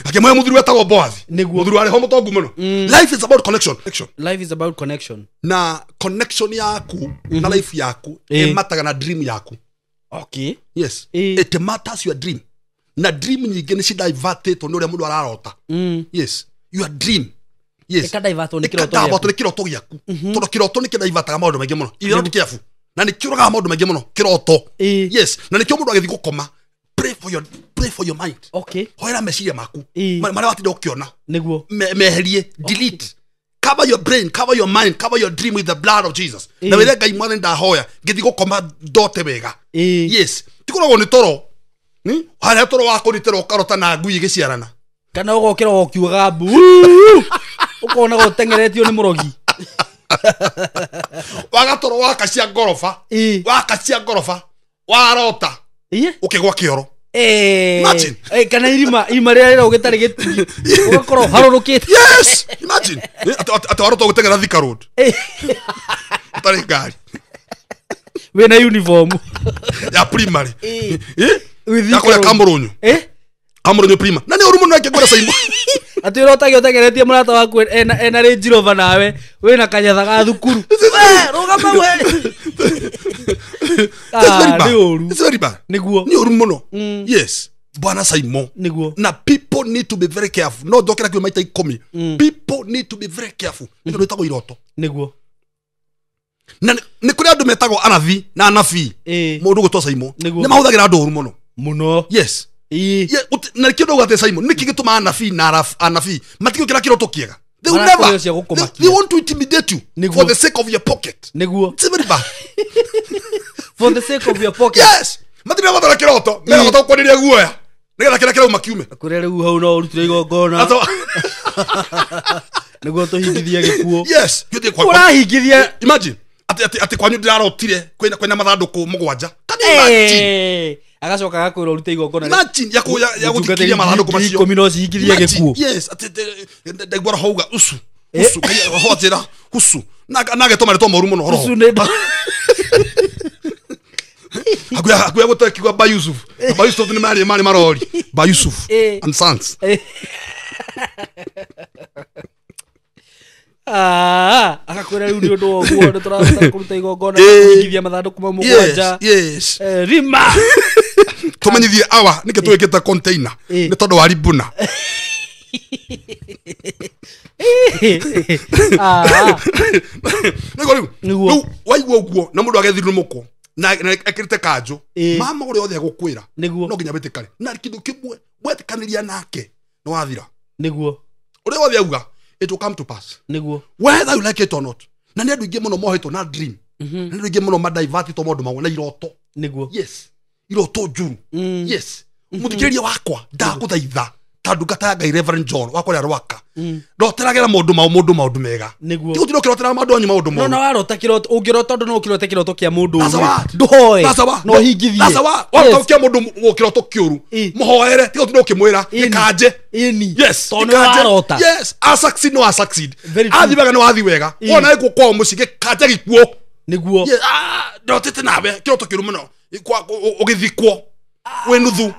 Gakimu muthuri wetagwo Boaz. Muthuri wari ho mutongu muno. Life is about connection. Life is about connection. Na connection yaku na life yaku mataga na dream yaku. Okay. Yes. It matters your dream. Na dream nyingi ni ci divert to no mundu ararota. Yes. Your dream. Yes. Eka divert ni kiroto. Eka divert ni kiroto gyaku. Tondo kiroto ni kidivert maundu maingi muno. Ithero ni kiafu. Na ni kiroga maundu maingi muno kiroto. Yes. Na ni kio mundu agithi gukoma. Pray for your mind. Okay. Hoera meciria maku. Mara watinda ukiona. Niguo. Meherie, delete. Cover your brain, cover your mind, cover your dream with the blood of Jesus. Na wele Ngai mwana ndahoya, ngithi gukoma ndote wega. Yes. Tikoragwo ni toro. Haria toro wako ni toro karota na ngui igiciarana. Kana ugokira ukiuga mbu. Ukona gutengeretio ni murogi. Wagatoro wakacia ngorofa. Wakacia ngorofa. Warota. Ukigwa kioro. Imagine. Kana irima rira ugitari gitigi. Ugakoro harurukite. Yes. Imagine. Atawarota gutengera Thika Road. Utari ngari. Wena uniform. Ya primary. Yakoya Kamurunyu. Kamurunyu prima. Nani urumu nake gwera SYMO. Ati urotagio tegeretie murata waku ena Range Rover nawe wina kanyatha ga thukuru. Rugama we. It's very bad. Niguo. Ni urumu no. Yes. Bwana SYMO. Niguo. Na people need to be very careful. No dokera kyo maita ikomi. People need to be very careful. Ndio itago iroto. Niguo. Na ni kuri andu metago anathi na anafi. Mundu gutwa SYMO. Ni mahuthagira andu urumu no. Muno. Yes. Na kido gate SYMO niki gituma anafi na anafi matiko kira kiroto kiega. They will never. They want to intimidate you for the sake of your pocket. It's very bad. For the sake of your pocket. Yes. Matira matara kiroto. Mera gata kwaniria guoya. Nigetha kira kira makiume. Kurere u hau no urutire igongona. Niguo tuhingithia gikuo. Yes. Urahingithia. Imagine. Ati Kwanyu ndirarotire kwena mathanduku mugwanja. Can you imagine? Agacoka gakwira urute igongona. Imagine ya gutikiria mathanduku macio. 10 no cihingithia gikuo. Yes. Ati ndaigwara hauga usu. Usu kaya hotira usu. Nage to mareto moru muno horo. Usu ne. Akuya gutakigwa ba Yusuf. Ba Yusuf ni mari marori. Ba Yusuf and sons. Akakwira riu ni undu oguo ndu turahota kuruta igongona kuingithia mathanduku ma mugwanja. Yes. Rima. Tumenyithie awa nike twikita container ni tondu wa ribuna. Nigo waigua uguo na mundu agethirwe muko na ekirite kanjo mama uri othe gukwira no nginya bitikare na kindu kimwe wetikaniria nake no wathira niguo uri othe auga it will come to pass niguo whether you like it or not na ni andu ingi muno mohito na dream na andu ingi muno madivert to maundu mawe na iroto niguo yes iroto njuru yes muthikiria wakwa ndaguthaitha tandu ngata Ngai Reverend John wakwa rwaka ndoteragera maundu mega niguo tigo tirotera maundu anyu maundu no warota kiroto ungirota tondu no kirote kiroto kia mundu nduhoe no hingithie warota kia mundu kiroto kiuru muhoere tigo tiro kimwira ikanje yes tondu warota yes a succeed no a succeed athi wega no athi wega ona iko kwa mucike kanje gikuo niguo yes ndotete nawe kiroto kiuru muno ugithikwo we nuthu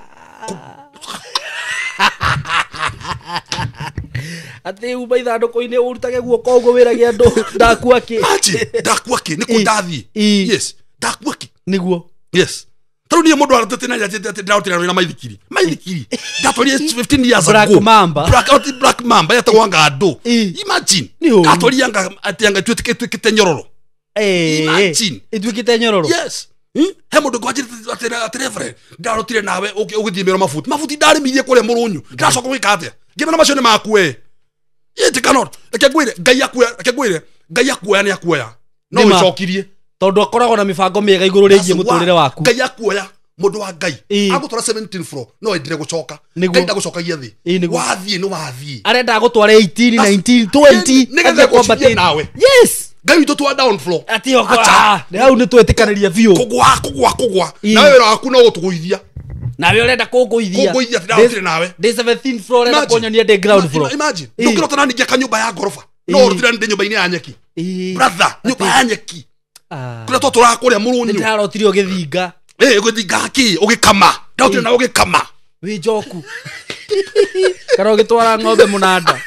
ati uba ithanduku-ini urutage guoko uguo wiragia andu ndakuaki niku ndathi yes ndakuaki niguo yes taru ni mundu aratete na ati ndautira na maithikiri ndatoria 15 years ago black mamba yatagwanga andu imagine ndatoria ati anga twikite nyororo imagine itwikite nyororo yes he mundu gwajire ati Reverend ndarotire nawe ugithimira mafuti ndari mirie kure murunyu ndacoka gwikate ngimena macio ni makue yete kanot ekegwire ngai akuoya ni akuoya no ucokirie tondu akoragwo na mibango miega iguru rigie muturire waku ngai akuoya mundu wa ngai agutwara 17th floor no endire gucoka ngai ndagucokagia thi wathie no wathie arenda gutwara 18 19 20 nigetha kwambatia nawe yes ngai witu twa down floor ati okwa ni hau ni twetikaniria biu kugwa nawe wira waku no gutuguithia nawe urenda kuguithia ndawotire nawe the 17th floor enda kunyonia the ground floor imagine ndukirota nani ngia kanyumba ya gorofa no rutira ndi nyumba-ini ya nyeki brother nyumba ya nyeki kuria to turakuria murunyu ndarotire ugithinga ugithinga ki ugikama ndawotire na ugikama wi joku kana ugitwara ng'ombe munanda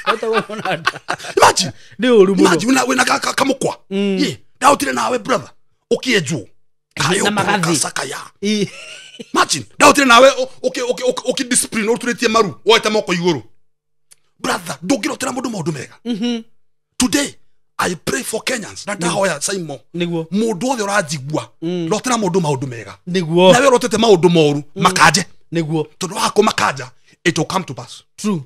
imagine ni uru muno imagine wina kamukwa ndawotire nawe brother ukienjwo kayo kasakaya imagine ndawotire nawe ukidiscipline uturetie maru woete moko iguru brother ndungirotera mundu maundu mega today I pray for Kenyans na ndahoya SYMO mundu othe urajigua rotera mundu maundu mega nawe rotete maundu moru makaje tondu wako makaja it will come to pass true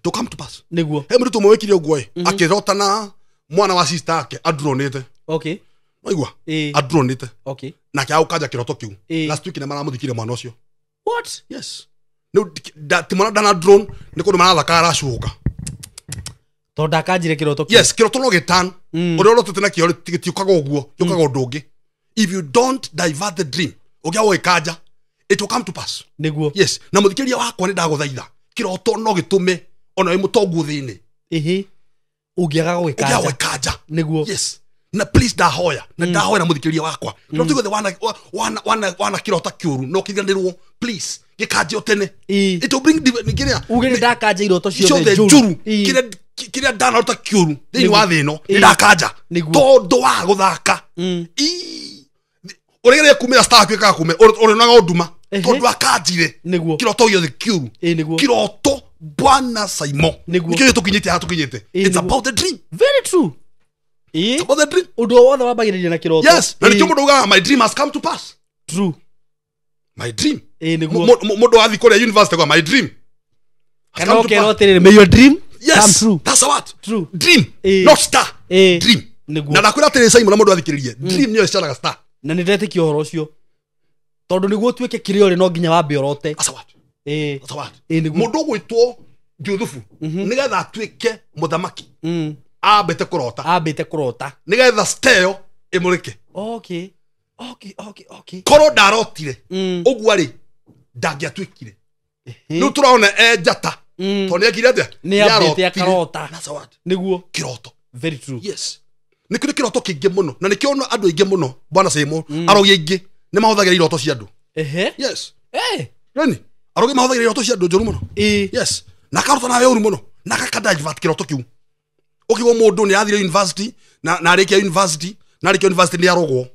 to come to pass he mundu tumwekire uguo akirotana mwana wa sister yake adronete okay waigua adronete okay na kia ukaja kiroto kiu last week na maramuthikire mwana ucio what yes no timona dana drone niko marathaka arashuka to ndakanjire kiroto kiu yes kiroto no getan uri rotete na kio gitiukaga uguo yukaga undungi if you don't divert the dream ugia wikaja it will come to pass niguo yes na muthikiria wakwa ni ndaguthaitha kiroto no gitume ona wi mutongu thini ugiaga wikaja niguo yes na please ndahoya na ndahoya na muthikiria wakwa kiroto gothe wana kirota kiuru no kigandirwo please gikaje tene it will bring nikiria ugire ndakaje iroto ciothe njuru kiria dana rota kiuru thini wa thino ndakaja tondu wa guthaka urigere kumira star kwika kume uri na nduma tondu akanjire kiroto gyo kiuru kiroto bwana SYMO nikyo tukinyite it's about the dream very true it's about the dream udo wothe wabagiriria na kiroto yes na nikyo mundu uga my dream has come to pass true my dream mundu athi kore university kwa my dream kana okerotere may your dream come true that's what true dream not star dream na nakwira tere SYMO na mundu athikiririe dream niyo icaraga star na nindetiki uhoro ucio tondu niguo tuike kirio ri no nginya wambe orote that's what mundu gwitwo Juthufu nigetha atuike muthamaki abete kurota nigetha steo imurike okay koro ndarotire uguo ri ndangiatuikire nu turona njata to ni akire atia ni abete akarota that's what niguo kiroto very true yes nikire kiroto kingi muno na nikio no andu ingi muno bwana SYMO arogi ingi ni mahuthagira iroto cia andu yes nani arogi mahuthagira iroto cia andu njuru muno yes na karota nawe uru muno na kakadajvat kiroto kiu ukiwa mundu ni athire university na arikia university ni arogwo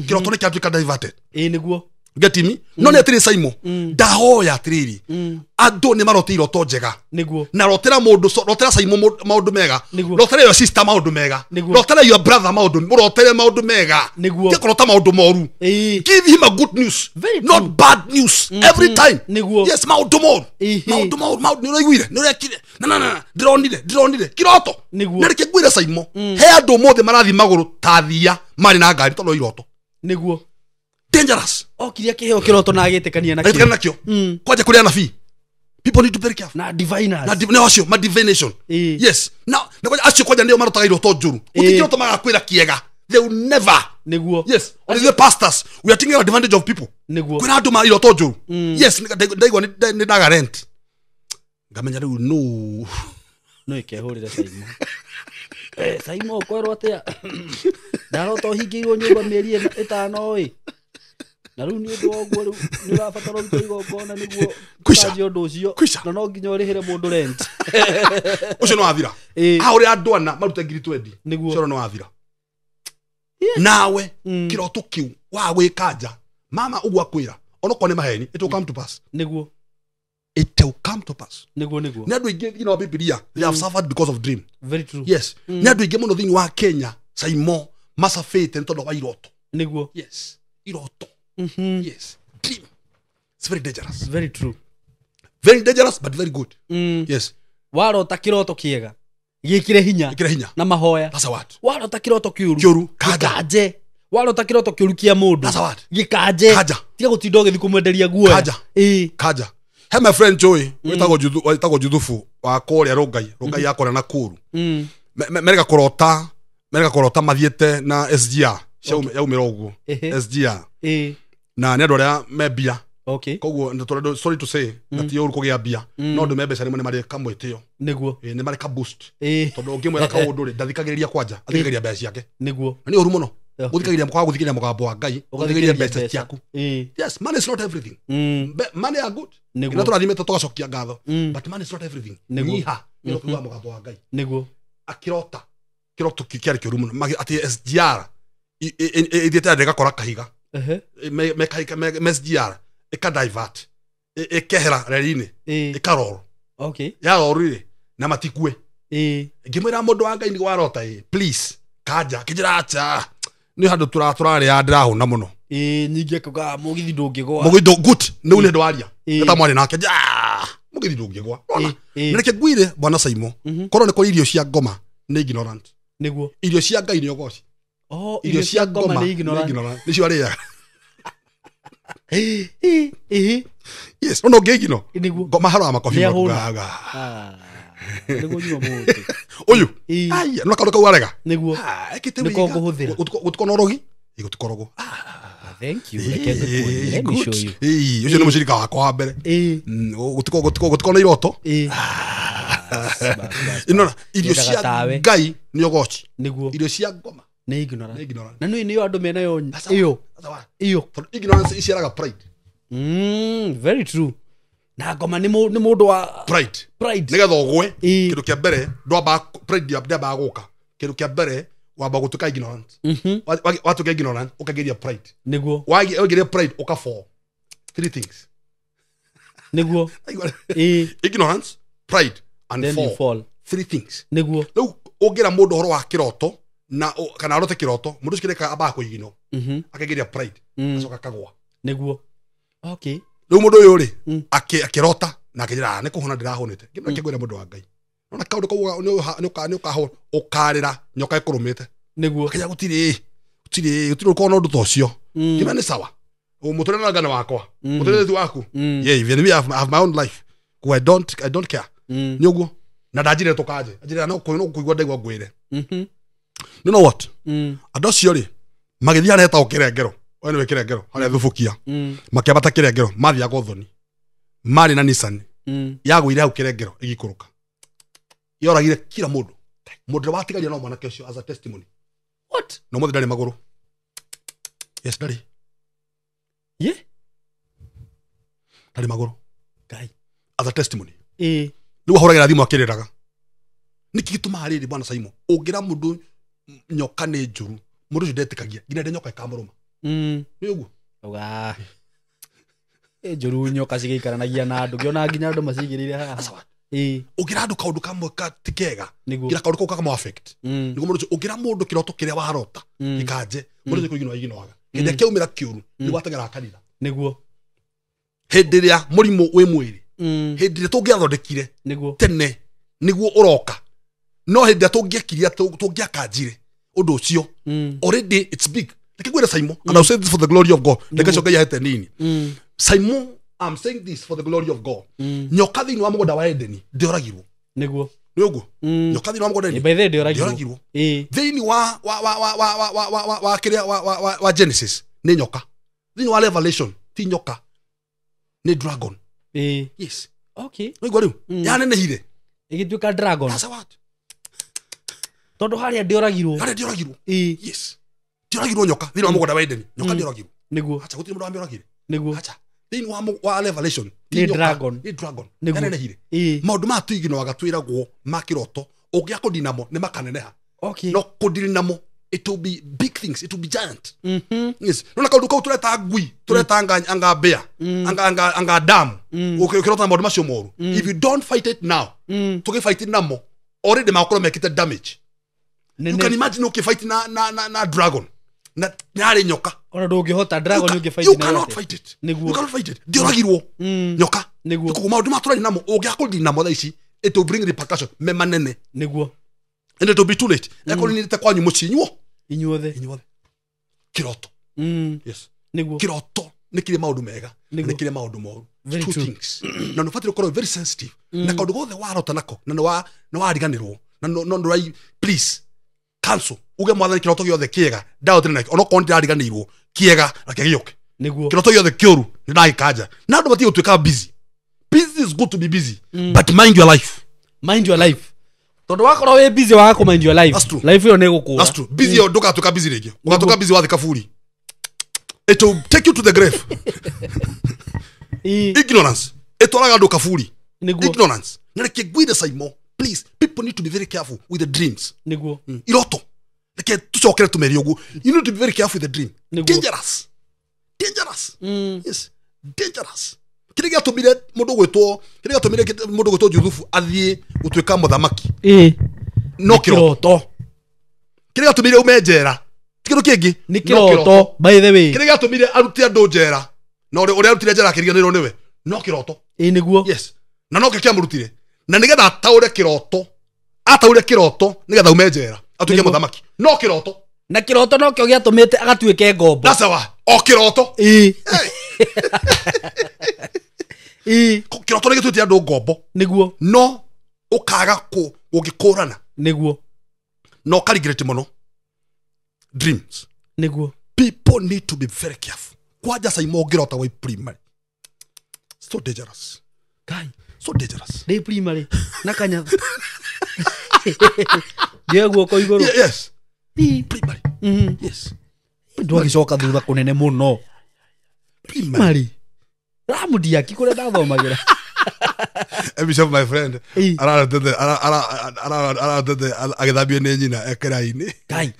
kiroto ni kiatuika diverted niguo get me no ni atiri SYMO ndahoya atiriri andu ni maroti iroto njega niguo na rotera mundu rotera SYMO maundu mega rotera your sister maundu mega rotera your brother maundu mega kikorota maundu moru give him a good news not bad news every time yes maundu moru ni uraiguire ni urekire na ndironire kiroto na rikigwire SYMO he andu mothe marathi maguru tathia mari na ngari tono iroto niguo dangerous okiria kiheo kiroto na agetekania nakio kwaje kuria nabii people need to be very careful na diviners na wasio ma divination yes now na kwaje acio kwaje ndio marotaga iroto njuru utikiroto magakwira kiega they will never niguo yes or the pastors we are taking advantage of people niguo kwina andu ma iroto njuru yes ndaigwa ni ndaga rent ngamenya riu no ikehurire SYMO SYMO kwerwo atia ndarota uhingirwo nyumba mieri 5 na riu ni undu woguo riu ni urabatara uruto igongona niguo kwisha undu ucio na no nginya urihire mundu rent ucio no athira uri andu ana marute 20 niguo ucio no athira nawe kiroto kiu wa gwikanja mama ugu akwira onoko ni maheni it will come to pass niguo it will come to pass niguo ni andu ingi you know Biblia they have suffered because of dream very true yes ni andu ingi muno thini wa Kenya SYMO masafete ntondo wa iroto niguo yes iroto yes dream it's very dangerous but very good yes warota kiroto kiega gikire hinya na mahoya that's what warota kiroto kiuru kaje warota kiroto kiurukia mundu That's what. gikanje Kaja. tiga gutinda ugithii kumwenderia guoya Kaja. Kaja. He my friend Joy, witagwo Juthufu wa kuria Rongai yakora na Kuru. Mereka korota mathiete na SGR. Yaumira uguo. SGR. Na nä andå arä a me mbia koguo sorry to say ati å kå gä a mbia no ndå me mbeca nä mo nä marä kamwä tä o nä marä ka tondå å ngä mwä ra kaå ndå rä ndathikagä rä ria kwanja athikagä ria mbeca ciake na nä å ru må no gå thikagä ria kwaga gå thikagä ria mũgambo wa Ngai å thikagä ria mbeca ciaku. Yes, money is not everything. Money are good ina tå rathimä te tågacokia ngatho but money is not everything. Nyiha nä å kå mũgambo wa Ngai akirota kiroto kä arä kä å ru må no atä SGR ithiä te ndä gakora kahiga SGR ikadivert ikehera reri-inä ikarorwo yarorire na matikue ngimwira mundu wa Ngai ni warota please kanja kinjira acha ni handu turarä ya ndirahuna muno nyingi akuga mugithi ndungigwa mugithi good ni undu waria ta mwari nake mugithi ndungigwa nireke ngwire bwana SYMO korwo ni kuri irio cia ngoma ni ignorant niguo irio cia Ngai ni ogoci irio cia ngoma ni ignorant ni cio ariaga. Yes, no ngegino ngoma haro makofi makugaga niguo nyuma muti uyu aya no karuka warega niguo niko nguhuthira gutikonoorogi igutikorogwo. Thank you. Let me show you. Ucio ni mucirika wakwa wa mbere gutikona iroto inona irio cia Ngai ni ogoci niguo irio cia ngoma ni ignorant na ni yo andu mena yo iyo ignorance iciaraga pride. Very true. Na ngoma ni mundu wa pride nigetha ugwe kindu kia mbere ndwamba pride ndwamba guka kindu kia mbere wamba gutuka ignorant watuka ignorant ukageria pride niguo wageria pride ukafall. Three things niguo ignorance, pride and then you fall. Three things niguo riu ungira mundu horo wa kiroto na kana arote kiroto mundu cikireka aba ko igino akageria pride acoka kagwa niguo. Okay, riu mundu uyu ri akirota na akijira ni kuhona ndirahonete ngimwe kigwira mundu wa Ngai nona kaundu kau ni ukahona ukarira nyoka ikurumite niguo akija gutiri ko no ndu tocio ngimwe ni sawa umuturena ngana wakwa muturena waku yeah, even me have my own life I don't care nyoguo na ndajire tukaje ajira no kuigwa ndegwa ngwire you know what ando cio ri magithia reta ukirengero we ni wikirengero haria thufukia makiabata kirengero mathia gothoni mari na Nissan yagwire hau kirengero igikuruka yoragire kila mundu watigaria no mwana kesho as a testimony. What no mundu ndari maguru. Yes ndari ndari maguru Ngai as a testimony riu ahoragira thimu akiriraga niki gituma riri bwana SYMO ungira mundu nyoka ni njuru mundu ucio ndetikagia ngina nyoka ikamuruma ni uguo uga njuru nyoka cigiikaranagia na andu ngiona nginya andu macigirire haha ugira andu kaundu kamwe katikega ngira kaundu kau kama affect niguo mundu ugira mundu kiroto kiria warota gikanje mundu ucio kuigino iginoaga kende kiaumira kiuru ni gwatagera kanitha niguo hindi ria murimu wi mwiri hindi ria tungiathondekire tene niguo uroka no hindi tungiakiria tungiakanjire undu ucio already it's big. Nikigwira SYMO and I'll say this for the glory of God. Ndekacoka yahete nini SYMO, I'm saying this for the glory of God. Nyoka thini wa mugunda wa Edeni ndioragirwo niguo ni uguo nyoka thini wa mugunda ni by the ndioragirwo thini wa kiria wa Genesis ni nyoka thini wa Revelation ti nyoka ni dragon. Yes, okay no igwa riu yanenehire igituika dragon. That's what tondu haria ndioragirwo yes ndioragirwo nyoka thini wa mugunda wa Edeni nyoka ndioragirwo niguo acha gutiri mundu ambioragire niguo acha thini wa Revelation ni dragon yanenehire maundu ma tuigino wagatwiragwo makiroto ugia kudinamo ni makaneneha. Okay, no kudinamo it will be big things, it will be giant. Yes, no kaundu kau tureta ngui tureta anga bear anga dam ukirota maundu macio moru if you don't fight it now tugifight it namo already makoro mekite damage. You can imagine ukifight na dragon na nyari nyoka ona ndungihota dragon ungifight na you cannot fight it you cannot fight it ndioragirwo nyoka niguo kuko maundu maturani namo ungiakundi namo thaici it will bring repercussion memanene niguo and it will be too late ekoni nite kwanyu mucinywo inyuothe kiroto yes niguo kiroto nikire maundu mega nikire maundu moru two things na no fatiro very sensitive na kaundu gothe warota nako na no wariganirwo na no rai please cancel uge mwathani kiroto giothe kiega ndaotire na ono kondi ndariganirwo kiega rake gioke niguo kiroto giothe kiuru ni ndagikanja na andu bati gutwika busy is good to be busy but mind your life tondu wakorwo we busy waga ku mind your life life yo negukura that's true busy yo ndugatuka busy rege ugatuka busy wathi kaburi it will take you to the grave ignorance etwaraga ndu kaburi ignorance na reke gwire SYMO please people need to be very careful with the dreams niguo iroto reke tucokere tumeri ugu you need to be very careful with the dream dangerous yes dangerous kiriga tumire mundu gwitwo Juthufu athie gutwika muthamaki no kiroto kiriga tumire umejera tikiru kingi ni kiroto by the way kiriga tumire aruti andu njera na uri arutire njera kiriganirwo niwe no kiroto niguo yes na no kikia murutire na nigetha ataure kiroto nigetha umejera atuike muthamaki no kiroto na kiroto no kio giatumite agatuike ngombo that's why kiroto kiroto nigituite andu ngombo niguo no ukaga ku ugikurana niguo no regret muno dreams niguo people need to be very careful kwaja SYMO ngirota wa primary so dangerous guy so dangerous de primary na kanya diego ko igoro yes primary yes ndo gicoka thutha kunene muno primary ramudia kikore ndathomagira Bishop my friend ara agithambio ni nyina ekeraini kai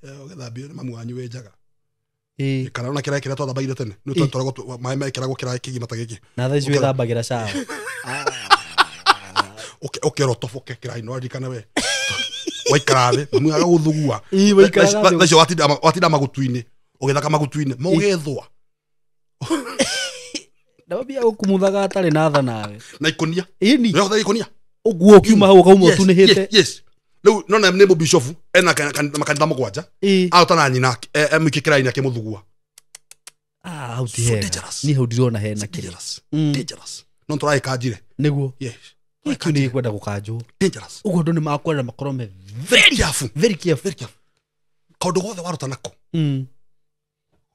agithambio ni mamu wanyu wenjaga kana ona kira twathambagira tene ni twatwaragwo mai mekiragwo kira kigi matagiki na thaa ici withambagira sawa ukerotoboke kira ino arikana we waikarabe mamu aga guthugua waikarabe thacio watinda magutu-ini ugithaka magutu-ini mogethwa ndabia gukumuthaga atari na tha nawe na ikonia ini yo tha ikonia uguo kiuma hau kauma tu ni hite yes no na nebo bishop ena makanitha mugwanja autana nyina emikikira ina kimuthugua hau ti he ni hau ndirona he na dangerous no try kajire niguo yes iki ni kwenda gukanjwo dangerous uguo ndo ni makwenda makorome very careful kaundu gothe waruta nako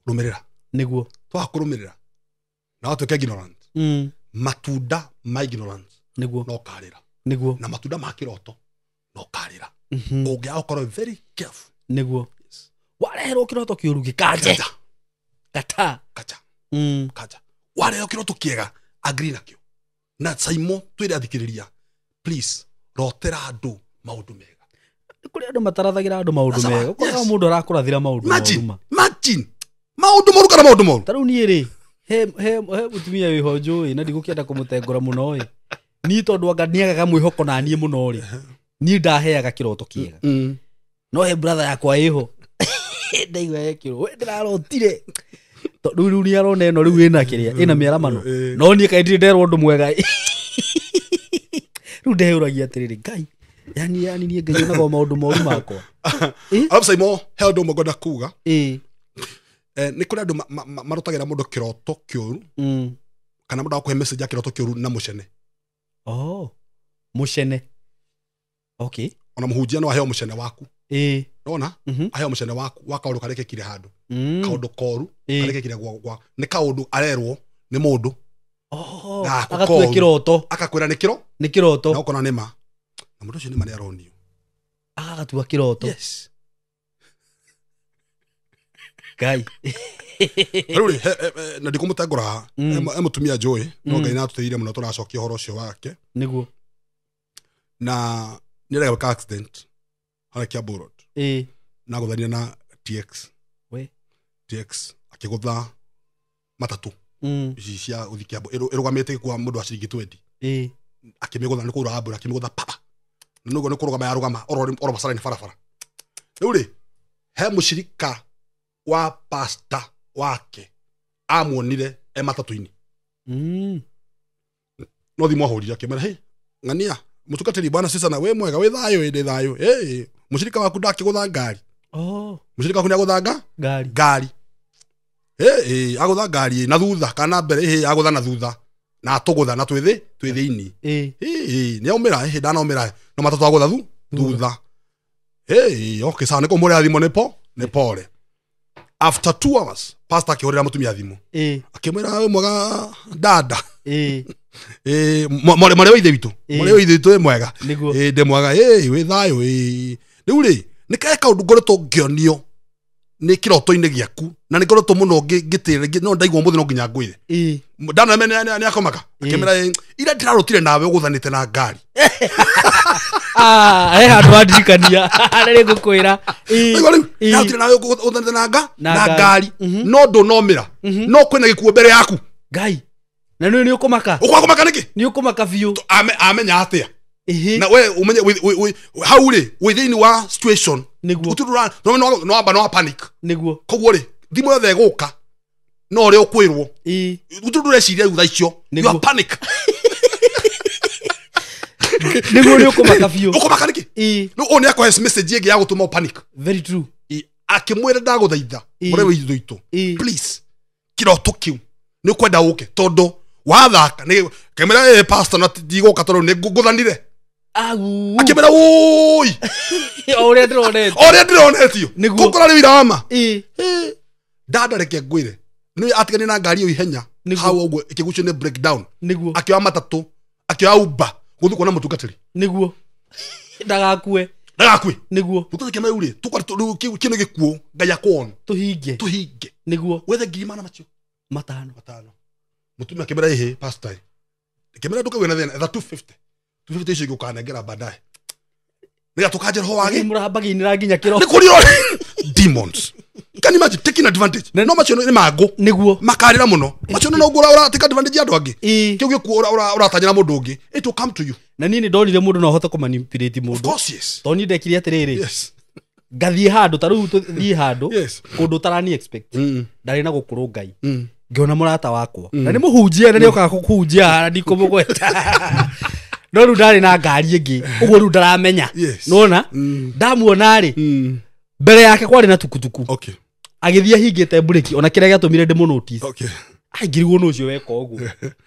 rumirira niguo twakurumirira na watu ignorant matunda ma ignorance niguo no karira niguo na matunda ma kiroto no karira ungia ukorwo very careful niguo warehero kiroto kiuru gikanje kata warehero kiroto kiega agree nakio na SYMO twire athikiriria please rotera andu maundu mega kuri andu matarathagira andu maundu mega ukoraga mundu arakurathira maundu moru maundu moru kana maundu moru taru ni ri he mutumia wiho njui na ndigukienda kumutengora muno ri ni tondu anga niagaga mwihoko na nie muno ri ni ndaheaga kiroto kiega no he brother yakwa iho ndaigwa yekiro we ndirarotire tondu riu ni arona eno riu ina kiria ina miaramano no nie kaindire nderwo ndu mwega riu ndeuragia atiriri ngai yani nie ngai onaga maundu moru makwa SYMO he ndu mugona kuga ni kuri andu marutagira mundu kiroto kiuru kana mundu akuhe message ya kiroto kiuru na mucene mucene okay ona muhunjia no aheo mucene waku ona aheo mucene waku wakaundu kareke kire handu kaundu koru kareke kire gwa ni kaundu arerwo ni mundu akakwe kiroto akakwira ni kiroto na ukona nima na mundu ucio nima ni aronio agatua kiroto yes Kai. Ruri na ndikumutangura emutumia njui no ngai natuteire muno turacokia horo cio wake niguo na nirega ka accident harakia borod na guthania na TX akigutha matatu ici cia uthikia irugamite kwa mundu wa ciringi 20 akimigutha ni kura abura akimigutha papa nugo ni kurugama ya rugama oro basara ni farafara ruri he mushirika wa pasta wake amuonire matatu-ini no thimo ahurira kimera hey ngania mutukatiri bwana sasa na we mwega we thayo inde thayo mushirika waku ndakigutha ngari mucirika kunia guthanga ngari agutha ngari na thutha kana mbere agutha na thutha na tugutha na twithiini ni aumira ndanaumira no matatu agutha thutha okay sawa niko muri athimo ne pole after 2 hours pastor akihorera mutumia thimo akimwira mwega dada mole wa ithe witu mwega de mwega we thayo riu ri nikeka undu ngoretwo ngionio ni kiroto-ini giaku na ni ngoretwo muno ngitire no ndaigua muthi no nginya ngwire ndana mene ni akomaka akimira ira ndirarutire nawe uguthanite na ngari handu andirikania arĩ ngũkwĩra ndirarutire nawe uguthanite na ngari no ndunomira no kwina gikuo mbere yaku ngai na nĩ ũkũmaka niki nĩ ũkũmaka biũ amenya atia na we umenye how ri within wa situation niguo no amba no panic niguo koguo ri thimo yothe iguka no ri ukwirwo utudu reciria utha icio you are panic niguo ni ukumaka biũ ukumaka niki no one yakwa message yegi ya gutuma panic very true akimwira ndaguthaitha muri withu please kiroto kiu ni kwenda uke tondu wathaka ni kemera pastor na ndiguka tondu ni nguthanire akimera oi ore ndronetio gukora ri wirama dada reke ngwire ni atigani na ngari yo ihenya hau uguo ikigucio ni breakdown akioa matatu akioa uba guthu kuona mutungatiri niguo ndagakue niguo tutakema uri tukwa kino gikuo ngaya kwon tuhinge niguo wethe ngiri mana macio matano mutumia akimera ihe pastor akimera ndukawe na thena 250 icio gukanengera baadaye niga tukaje ho wage murahambaginira nginya kiro ni kuri demons can imagine taking advantage no macho ni mago niguo makarira muno macho no ura take advantage andu angi kiu giku ura tanyira mundu ungi it will come to you na nini ndonire mundu no hote kumanipulate mundu of course yes to ni ndekire atiriri yes ngathie handu taru tuthie handu kundu tarani expect ndari na gukuru ngai ngiona murata wakwa na ni muhunjia na ni okaga kuhunjia ndikumugweta no ru ndari na ngari ingi uguo ru ndaramenya nona ndamuona ri mbere yake kwari na tukutuku okay agithia hingite breki ona kire giatumire ndi munotice okay ngirigwo no ucio weka uguo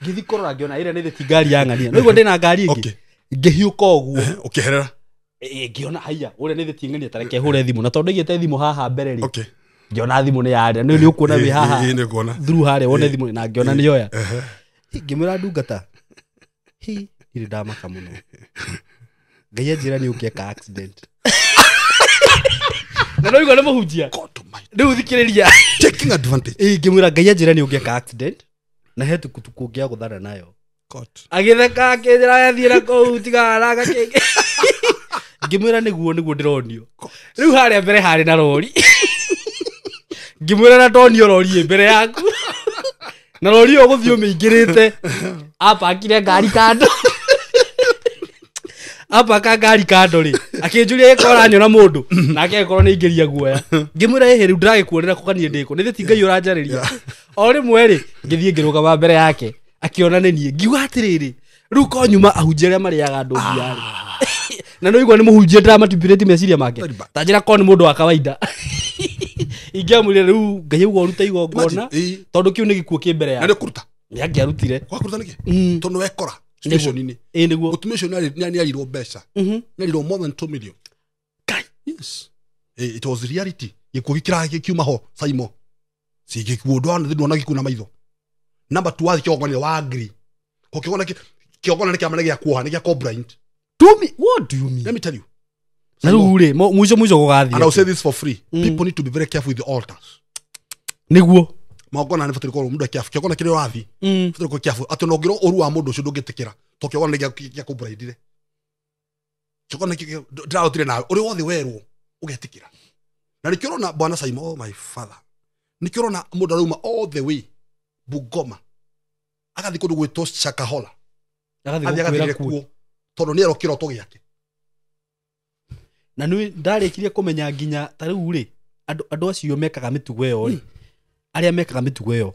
ngithi korora ngiona ire ni ngari yang'ania no igwo ndina ngari ingi ngihiuka uguo ukiherera ngiona haya ure ni thing'ania tareke hure thimu na tondu igite thimu haha mbere ri okay ngiona thimu ni yaria ni ukuona wi haha ni kuona through hare wone thimu na ngiona ni yoya ngimura ndungata hi iri ndamaka muno ngai njira ni ukieka accident na no igwa na muhunjia riu thikiriria taking advantage ngimura ngai njira ni ukieka accident na hetu kutuku ngia guthana nayo agitheka akijira yathie na kou tigara gakenge ngimura niguo ndironio riu haria mbere hari na rori ngimura na tonio rori mbere yaku na rori uguthio meingirite apa akire ngari kando apa ka ngari kando ri akinjuria ikora nyona mundu nake ikora ni ingiria guoya ngimura ehe riu ndiragikuonera kukanie ndiko ni thiti ngai uranjariria ori mweri ngithie ngiruga wa mbere yake akiona ni nie ngiuga atiriri riu konyuma ahunjia mariaga andu biari na no igwa ni muhunjia dramatipulate meciria make tanjira ko ni mundu wa kawaida ingiamwire riu ngai ugo ruta igongona tondu kiu ni gikuo ki mbere ya na kuruta ni angiarutire kwa kuruta niki tondu wekora situation-ini niguo automation ni alirwo mbeca ni alirwo more than 2 million kai yes it was reality gikuo kiuma ho SYMO si gikuo ndona gikuna maitho number 2 wathi kiogona wa agree ko kiogona ni kiamana gia kuoha ni gia blind what do you mean let me tell you narure mwizo gugathi and I'll say this for free people need to be very careful with the altars niguo magona ni fatiri ko mundu akiafu kiogona kire wathi fatiri ko kiafu ati no ngiro oru wa mundu ucio ndungitikira to kiogona ni gia blind kiogona draw tire nawe uri wothe werwo ugetikira na nikirona bwana SYMO my father nikirona mundu aruma all the way Bugoma agathi kundu gwitwo Shakahola agathi kuo tondu ni erokiro to giake na nĩ ndarikirie kumenya nginya tariu ri andu acio mekaga mitugo yo ri aria mekaga mitugo yo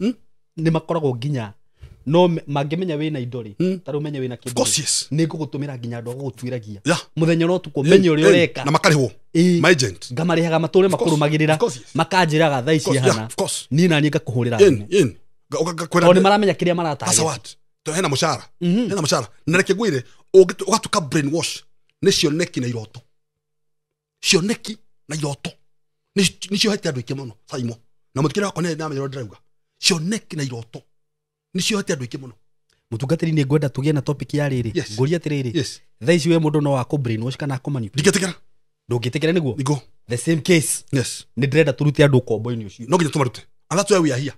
ni makoragwo nginya no mangimenya wina indo ri tariu menye wina kindu ni ngugutumira nginya andu agugutwiragia muthenya no tuko menye uri ureka na makarihwo my agent ngamarihaga matũre makũrũmagĩrĩra makanjĩraga thaa ici hana niĩ nani ngakũhũrĩra thimũ tondũ maramenya kĩrĩa maratanya to hena mũcara na reke ngwĩre ũgatuĩka brainwash nĩ cioneki na iroto nĩcio hete andũ aingĩ mũno SYMO na mũtukĩre wakwa nĩ namenya ũrĩa ndĩrauga cioneki na iroto nĩcio hete andũ aingĩ mũno mũtungatĩri nĩ ngwenda tũgĩe na topic ya rĩrĩ ngũria atĩrĩrĩ thaa ici we mũndũ no wakũ brainwash kana akũmanipulate ndingĩtĩkĩra ndũngĩtĩkĩra nĩguo the same case nĩ ndĩrenda tũrute andũ kombo-inĩ ũcio no nginya tũmarute and that's why we are here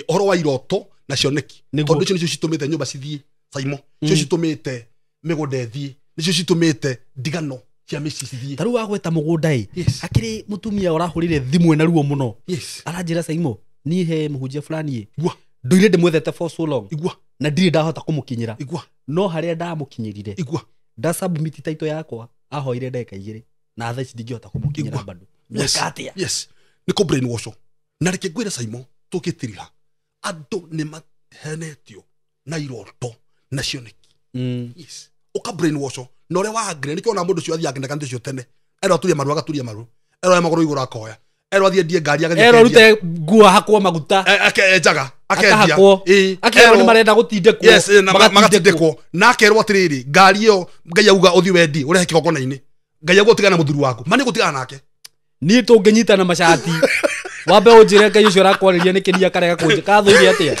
ũhoro wa iroto na cioneki tondũ icio nĩcio citũmĩte nyũmba cithiĩ SYMO icio citũmĩte mĩgũnda ĩthiĩ nĩcio citũmĩte ndigano cia mĩciĩ cithiĩ tarĩu wagweta mũgũnda akĩrĩ mũtumia ũrahũrĩre thimũ ĩna ruo mũno aranjĩra SYMO niĩ he mũhunjia fulani ndũire ndĩmwethete for so long na ndirĩ ndahota kũmũkinyĩra no harĩa ndamũkinyĩrire ndasubmit title yakwa ahoire ndeka 2 na thaa ici ndingĩhota kũmũkinyĩra bado mweka atĩa nĩ kũ brainwash na reke ngwĩre SYMO tũkĩtirira andũ nĩ mahenetio na iroto na cioneki ũka brainwash na ũrĩa wahangire nĩkĩo ona mũndũ ũcio athiaga nginya kanitha ũcio tene erwo aturie maru agaturia maru erwo magũrũ igũrũ akoya erwo athiĩ ndie ngari agathiĩ erwo rute nguo hakwo maguta akenjaga akendia akerwo nĩ marenda gũtindĩkwo magatindĩkwo na akerwo atĩrĩrĩ ngari ĩyo Ngai auga ũthiĩ wendi ũrehe kĩgongona-inĩ Ngai auga ũtigana na mũthuri waku mani gũtigana nake niĩ tũngĩnyitana macati wambe ũnjĩre Ngai ũcio arakwarĩria nĩ kĩnia karega kũnjĩ kathũire atĩa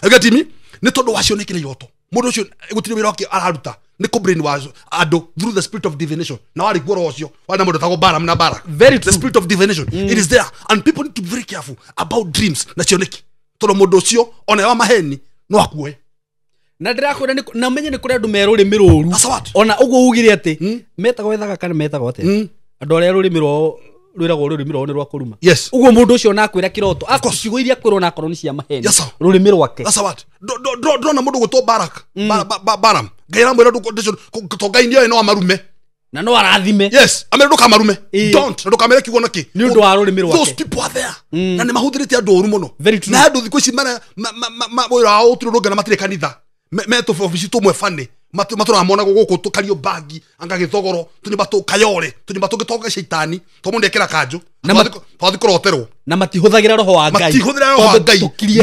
agatimi nĩ tondũ wacio nĩ kĩna iroto mũndũ ũcio gũtirĩ wĩra wake araruta nĩ kũ brainwash andũ through the spirit of divination na wari kuoro ũcio wari na mũndũ tagwo Balaam na Balak the spirit of divination it is there and people need to be very careful about dreams na cioneki tondũ mũndũ ũcio ona wa maheni no akuoe na ndĩrakwĩra na menye nĩ kũrĩ andũ me rũrĩmĩ rũru ona ũguo ugire atĩ metagwo ethaga kana metagwo atĩa andũ arĩa rũrĩmĩ rwao rwĩragwo rũrĩmĩ rwao nĩ rwa kũruma ũguo mũndũ ũcio nakwĩra kĩroto ciugo iria kwĩrwo na akorwo nĩ cia maheni rũrĩmĩ rwake ndona mũndũ gwĩtwo Balaam Ngai aramwĩra to Ngai nĩoĩ no amarume na no arathime amere ndũkamarume don't na ndũkamere kiugo naki nĩ ũndũ wa rũrĩmĩ rwake those people are there na nĩ mahũthĩrĩte andũ ũru mũno na andũ thikũ ici wĩra wao ũtirĩ ũndũ ũngĩ na matirĩ kanitha metũ ofici tũmwe bani matũraga monagwo gũkũ tũkario bagi angagĩthogoro tũnyũmba tũkayore tũnyũmba tũngĩtonga caitani to mũndũ ekĩra kanjũ twathi kũroterwo na matihũthagĩra roho wa Ngai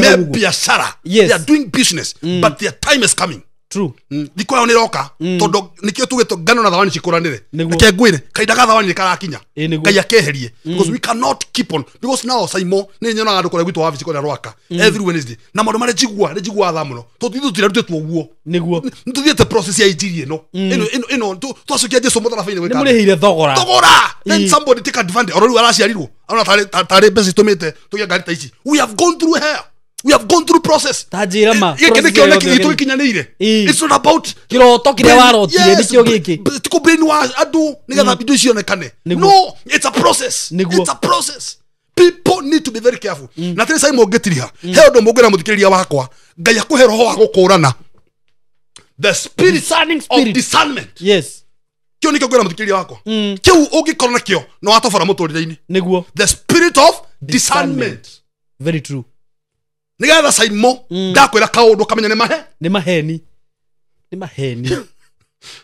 me biacara they are doing business but their time is coming true thikũ yao nĩ roka tondũ nĩkĩo tugĩtwo ngano na thawani cikũranĩre reke ngwĩre kahinda ga thawani nĩ karakinya Ngai akeherie because we cannot keep on because now SYMO nĩ nyonaga andũ kũrĩa gwitũ wabici kũrĩa rwaka every Wednesday na maũndũ marĩa njiguaga tha mũno tondũ tũtirarutĩtwo ũguo nĩguo nĩtũthiĩte process ya injiri ĩno twacokia Jesũ mũtharaba-inĩ gwĩka nĩmũrĩhire thogora then somebody take advantage orori araciarirwo ona tarĩ mbeca itũmĩte tũgĩa ngari ta ici we have gone through hell we have gone through process tajira ma gĩkĩ nĩ kĩoneki gitũ gĩkinyanĩire it's not about kĩroto kĩrĩa warotire nĩkĩo gĩkĩ tiko brainwash andũ nĩgetha indo cionekane no it's a process people need to be very careful na tĩrĩ SYMO ngĩtiriha he ũndũ mũngĩra mũthikĩrĩria wakwa Ngai akũhe roho wa gũkũrana the spirit of discernment kĩo nĩkĩo ngĩra mũthikĩrĩria wakwa kĩu ũngĩkorwo nakĩo no watobora mũtũrĩre-inĩ nĩguo the spirit of discernment very true nĩgetha SYMO ndakwĩra kaũndũ kamenya nĩ maheni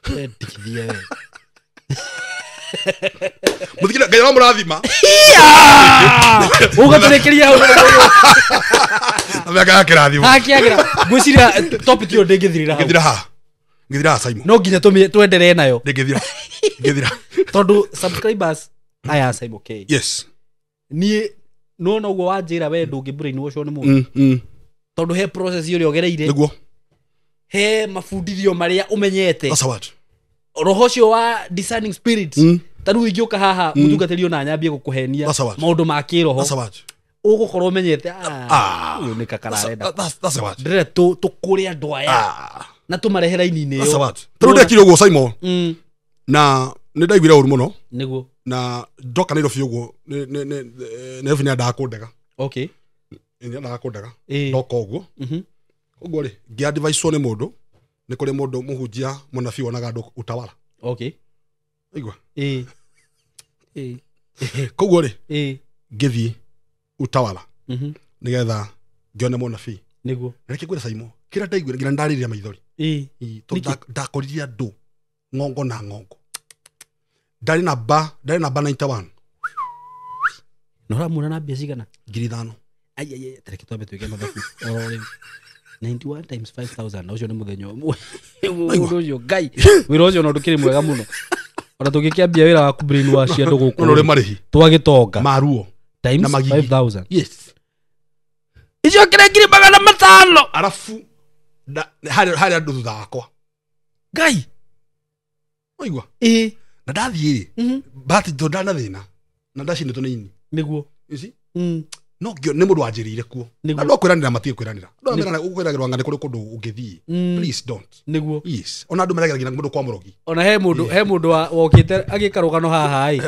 ndikithia we mũthikĩrĩria Ngai wa mũrathima ũgatũrĩkĩria ameka yakĩrathimo ngwĩciria topic ĩyo ngĩthira SYMO no nginya twenderee nayo ngĩthira tondũ subscribers aya SYMO K niĩ no no gwo wanjira we ndũngĩ brainwash nĩ mũndũ tondũ he process ũrĩa ũgereire nĩguo he mabundithio marĩa ũmenyete roho ũcio wa discerning spirit tarĩu ingĩũka haha mũtungatĩri ona nyambie gũkũhenia maũndũ ma kĩroho ũgũkorwo ũmenyete ũyũ nĩ kakararenda ndĩrenda tũkũrĩ andũ aya na tũmarehe raini-inĩ ĩyo tarĩu ndekire ũguo SYMO na nĩ ndaiguire ũru mũno nĩguo na ndoka Nairobi ũguo Nairobi nĩ andaga kũndega nĩ andaga kũndega ndoka ũguo ũguo rĩ ngĩadvicewo nĩ mũndũ nĩ kũrĩ mũndũ mũhunjia mũnabii wonaga andũ utawala igua koguo rĩ ngĩthiĩ utawala nĩgetha ngĩone mũnabii nĩguo reke ngwĩre SYMO kĩrĩa ndaiguire nginya ndarĩrĩria maithori tondũ ndakoririe andũ ng'ongo na ng'ongo Ndari namba 91 no ramuna na mbia cigana 5,000 ai tareke twambe twige mathabu oro 91 times 5,000 na ucio ni muthenya umwe ucio ngai wira ucio no ndukiri mwega muno ona tugikiambia wira wa brainwash andu guku no ri marihi twagitonga maruo times 5,000 yes icio kire 500 arafu hari andu thutha wakwa ngai oigwa na ndathie bati ndana thina na ndacine tunini niguo isi no ngio ni mundu anjirire kuo na ndo kwiranira matie kwiranira ndo mera ukwiragirwa ngane kuri kundu ungithii please don't niguo yes ona ndu meragira mundu kwa murogi ona he mundu wokite agika rugano haha ai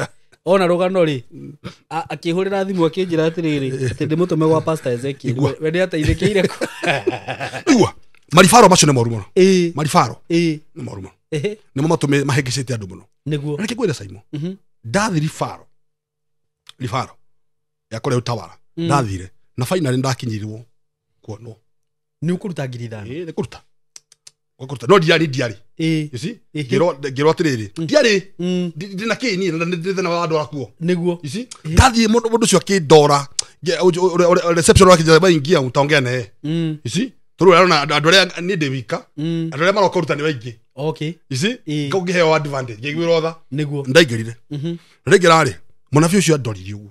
ona rugano ri akihurira thimu akinjira atiriri ati ndimutume gwa pastor Ezekiel we ndi ateithikire ku igwa marifaro macio ni moru muno marifaro ni moru muno ni matume mahegecete andu muno niguo reke kwira SYMO ndathi rifaro ya kore utawara ndathire na finally ndakinyirwo kuono ni ukuruta 5,000 ni kuruta no diari you see giro atiriri diari ndina kini ndina wadu akuo niguo you see ndathi mundu cio akindora reception wakija baingia utongea naye you see turu rero na andu aria ni ndewika andu aria maroka ruta ni waingi okay you see ngogiheo advantage ngigwira otha niguo ndaigirire ndigirari munafi ucio andoririe uguo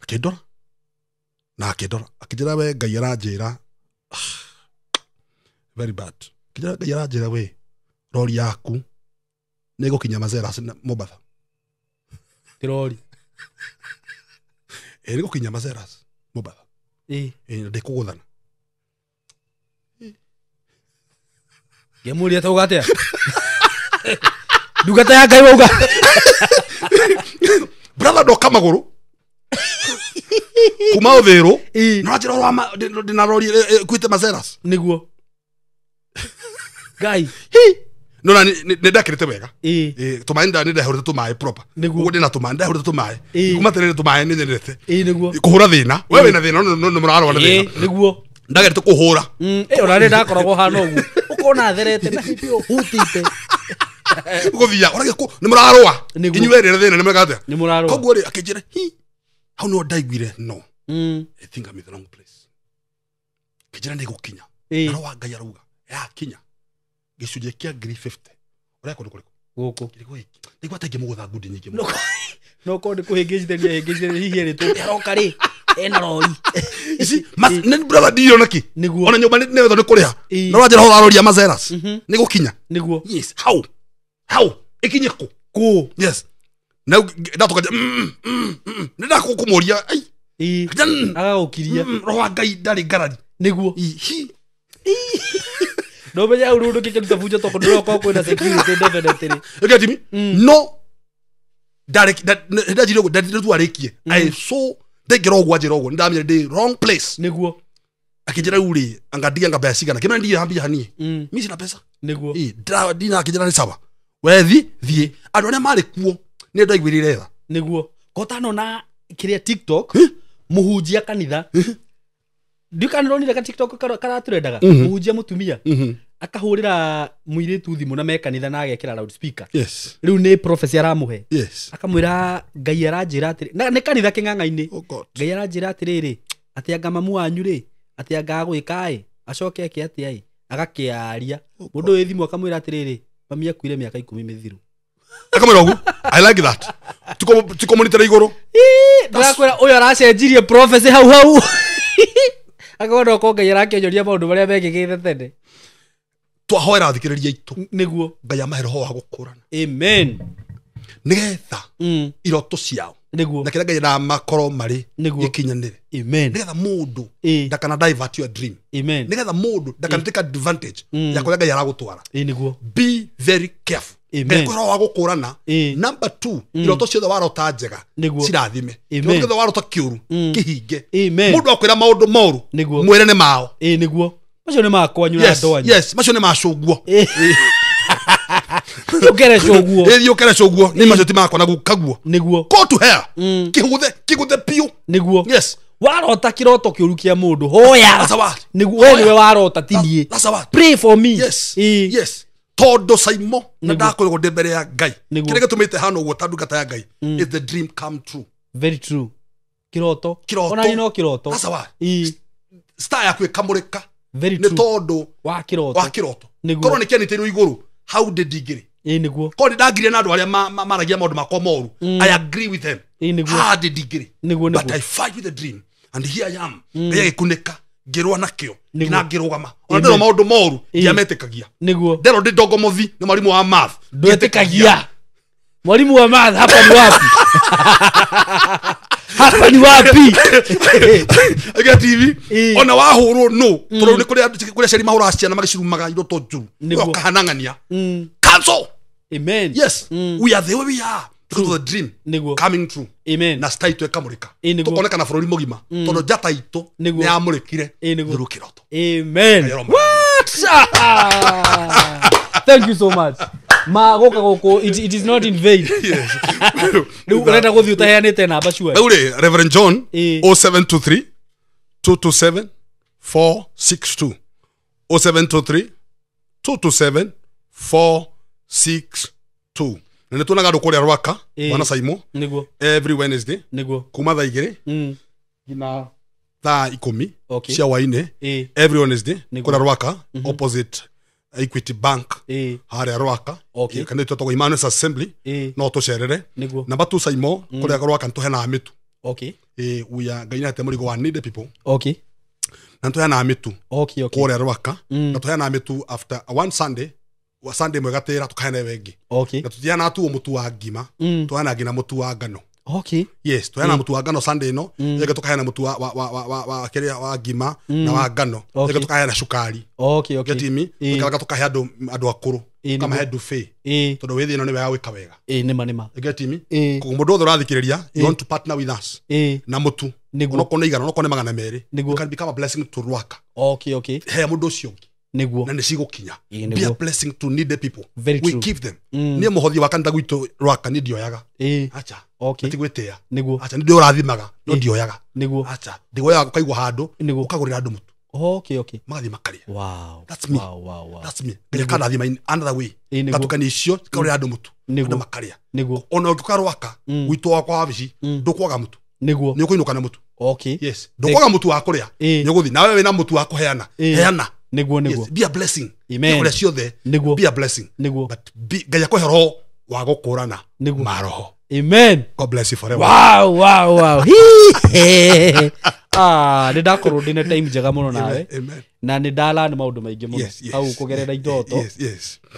akindora na akindora akijira we ngai aranjira very bad kijira ngai aranjira we rori yaku nego kinya Mazeras Mobatha tirori nego kinya Mazeras Mobatha ndikuguthana gemuria taugatea dugata ya ngai wauga brother ndo kamaguru kuma uthiru no njira rwa ndina rori kwite Mazeras niguo ngai no na ndakirite wega tumainda ni ndahurite tumae proper ugo ndina tumae ndahurite tumae kuma tere tumae ni nyendete niguo kuhura thina wewe na thina no murarwa na thina niguo ndagirite kuhura ona ni ndakoragwo hana ugu ukona therete na hipio hutite guthia orage ku ni murarwa inywe rere thina ni muragate ni murarwa koguo ri akijira how no ndaigwire no I think I'm in the wrong place kijira ndi gukinya na wa ngai aruga ya kinya gicuje kia 350 ureko ndikuri guku kiriko iki ndigwa tenge mugutha ngudi nyingi muno no konde kuhingicithia hihi ri tu aroka ri ena roi isi ni brother dio naki niguo ona nyumba ni wetho ndikuria no wajira ho aroria Mazeras ni gukinya niguo yes how ikinye ku yes na ndatoka nenda kukumuria ai agagukiria roho ngai ndari ngarari niguo no benya urundu kikiruta bujo toko ndoko kwenda security definitely ekatimi no ndajire ndajire tu arekie I so ndegera ogwa jira ogwo ndamire ndi wrong place niguo akijira uri angadia ngabaya sigana kimena ndiye hambia hani mimi sina pesa niguo dina akijira ni sawa wethi thie andu aria mari kuo ni ndaigwirire tha niguo kotano na kiria TikTok muhunjia kanitha ndikanironi ka TikTok karaturendaga muhunjia mutumia akahurira muiritu thimu na mekanitha na agekira loudspeaker yes riu ni prophecy aramuhe yes akamwira ngai aranjira atiri na ni kanitha king'ang'a-ini ngai aranjira atiriri ati anga mamu wanyu ri ati anga gwika ai acoke ake ati ai agakiaria mundu wi thimu akamwira atiriri mami akuire miaka 10 mithiru akamwira ugu I like that tuko monitor igoro ndakwira uyo aracenjirie prophecy hau akaona ko ngai arakenyoria maundu maria mekigite tene twahoera athikiriria itu niguo ngai amahe roho wa gukurana amen nigetha iroto ciao niguo na kira ngai na makoro mari gikinyanire amen nigetha mundu ndakana divert your dream amen nigetha mundu ndakana take advantage ya kuria ngai aragutwara niguo be very careful amen roho wa gukurana number 2 iroto ciothe warota njega cirathime nigetha warota kiuru kihinge mundu akwira maundu moru mwire ni mao niguo macio ni makwanyu na ndwanyu yes macio ni macunguo ukere coguo ukere coguo ni macio ti makwa na gukaguo niguo go to hell kiguthe piu niguo yes warota kiroto kiuru kia mundu hoya that's what niguo wewe niwe warota tinie that's what pray for me yes Tondu SYMO na ndakorwo ndi mbere ya Ngai kire gitumite hano uguo tandungata ya Ngai is the dream come true. Very true. Kiroto ona ni no kiroto that's why star yakwe kamurika very true ni tondu wa kiroto korwo ni kianitiro iguru how did he niguo ko ndagire na andu aria maragia maundu makwa moru I agree with them how did he but I fight with the dream and here I am gikunika ngirwa nakio na ngirugama ona ndero maundu moru ndiametikagia niguo ndero ndi dogo mothi ni mwalimu wa math ndwetikagia mwalimu wa math hapa ni wapi hapa ni wapi aga TV ona wahurwo no toro ni kuria ceri mahura ciana magicirumaga indo tonju okahanangania cancel amen yes we are the way we are because of the dream coming true amen na style to ekamurika tukoneka na bururi mugima tondo jata ito ni amurikire thuru kiroto amen what thank you so much magoka goko it is not in vain yes ndu urenda guthi utaheanite namba shua ule Reverend John 0723 227 462 0723 227 462 nene tunaga ndu kuria rwaka wana SYMO niguo every Wednesday niguo kuma thaa 2 ngina thaa 10 cia waine every Wednesday kuria rwaka opposite Equity Bank haria rwaka kana tutogwa Emmanuel's Assembly no tucerere namba 2 SYMO kuria rwaka ntuhena mitu we are gaina te murigo wa need people na ntuhena mitu kuria rwaka na tuhena mitu after one Sunday wa Sunday mwegatira tukahena wengi na tutiana tu mutu wa ngima tuhana ngina mutu wa ngano yes tuhana mutu wa ngano Sunday no yega tukahena mutu wa kiria wa ngima na wa ngano yega tukahena shukari getimi tukalaga tukahe andu akuru kama head fe tondu withi no ni wega gwika wega nima getimi ko mundu othe rathikiriria you want to partner with us na mutu no kone igana no kone magana meri you can become a blessing to Rwaka he mundu ucio niguo na nicigokinya be a blessing to needy people we give them ni muhothi wa kanitha gwitu Rwaka ni ndioyaga acha atigwetea acha ni ndio rathimaga no ndioyaga acha ndigoyaga ukaigwa handu ukagurira andu mutu magathi makaria that's me nginya kana thima in another way gatukani icio ukagurira andu mutu andu makaria ona utuka Rwaka gwitu wakwa wabici ndukwaga mutu ni ukuinuka na mutu yes ndukwaga mutu wa kuria ni uguthi na wewe na mutu wa kuheana heana niguo be a blessing amen ciothe be a blessing but gaya ko hero wa gukurana maroho amen God bless you forever wow ni ndakorwo ndine time njega muno nawe na ni ndala ni maundu maingi muno au kugerera idoto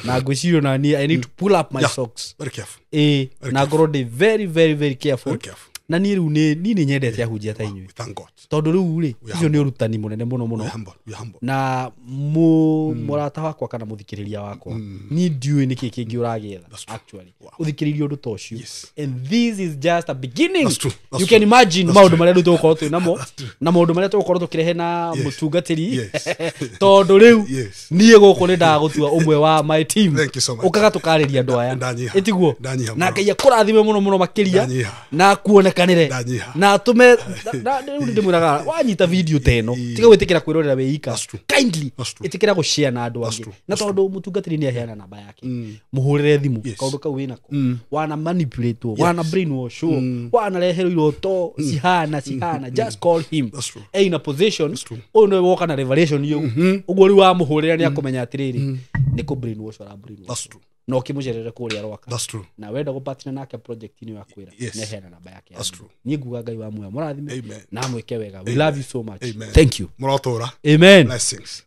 na ngwicirio na ni I need to pull up my socks very careful na ngorwo ndi very careful na ni riu ni nyendete ahunjia ta inyui tondu riu ri icio ni urutani munene muno na murata wakwa kana muthikiriria wakwa ni ndiui niki kingi uragetha actually uthikiriria undu tocio and this is just a beginning you can imagine maundu maria ndu tukorwo tu namo na maundu maria tukorwo tukirehe na mutungatiri tondu riu nie guku ni ndagutua umwe wa my team ukaga tukariria andu aya etiguo na Ngai akurathime muno makiria na kuonekanire na tume riu ndimuraga wanyita video teno tiga gwitikira kwirorera weika kindly itikira gushare na andu angi na tondu mutungatiri ni aheana namba yake muhurire thimu kaundu kau winako wana manipulate wana brainwash wana rehero iroto sihana just call him in a position ono woka na revelation yo uguo ri wa muhurira ni akumenya atiriri ni ku brainwash ra brainwash no kimujerere kuria Rwaka na wenda gupatina nake project ni ya kwira nehera namba yake ni nguga Ngai wa muya murathime na mwike wega we love you so much thank you muratora amen blessings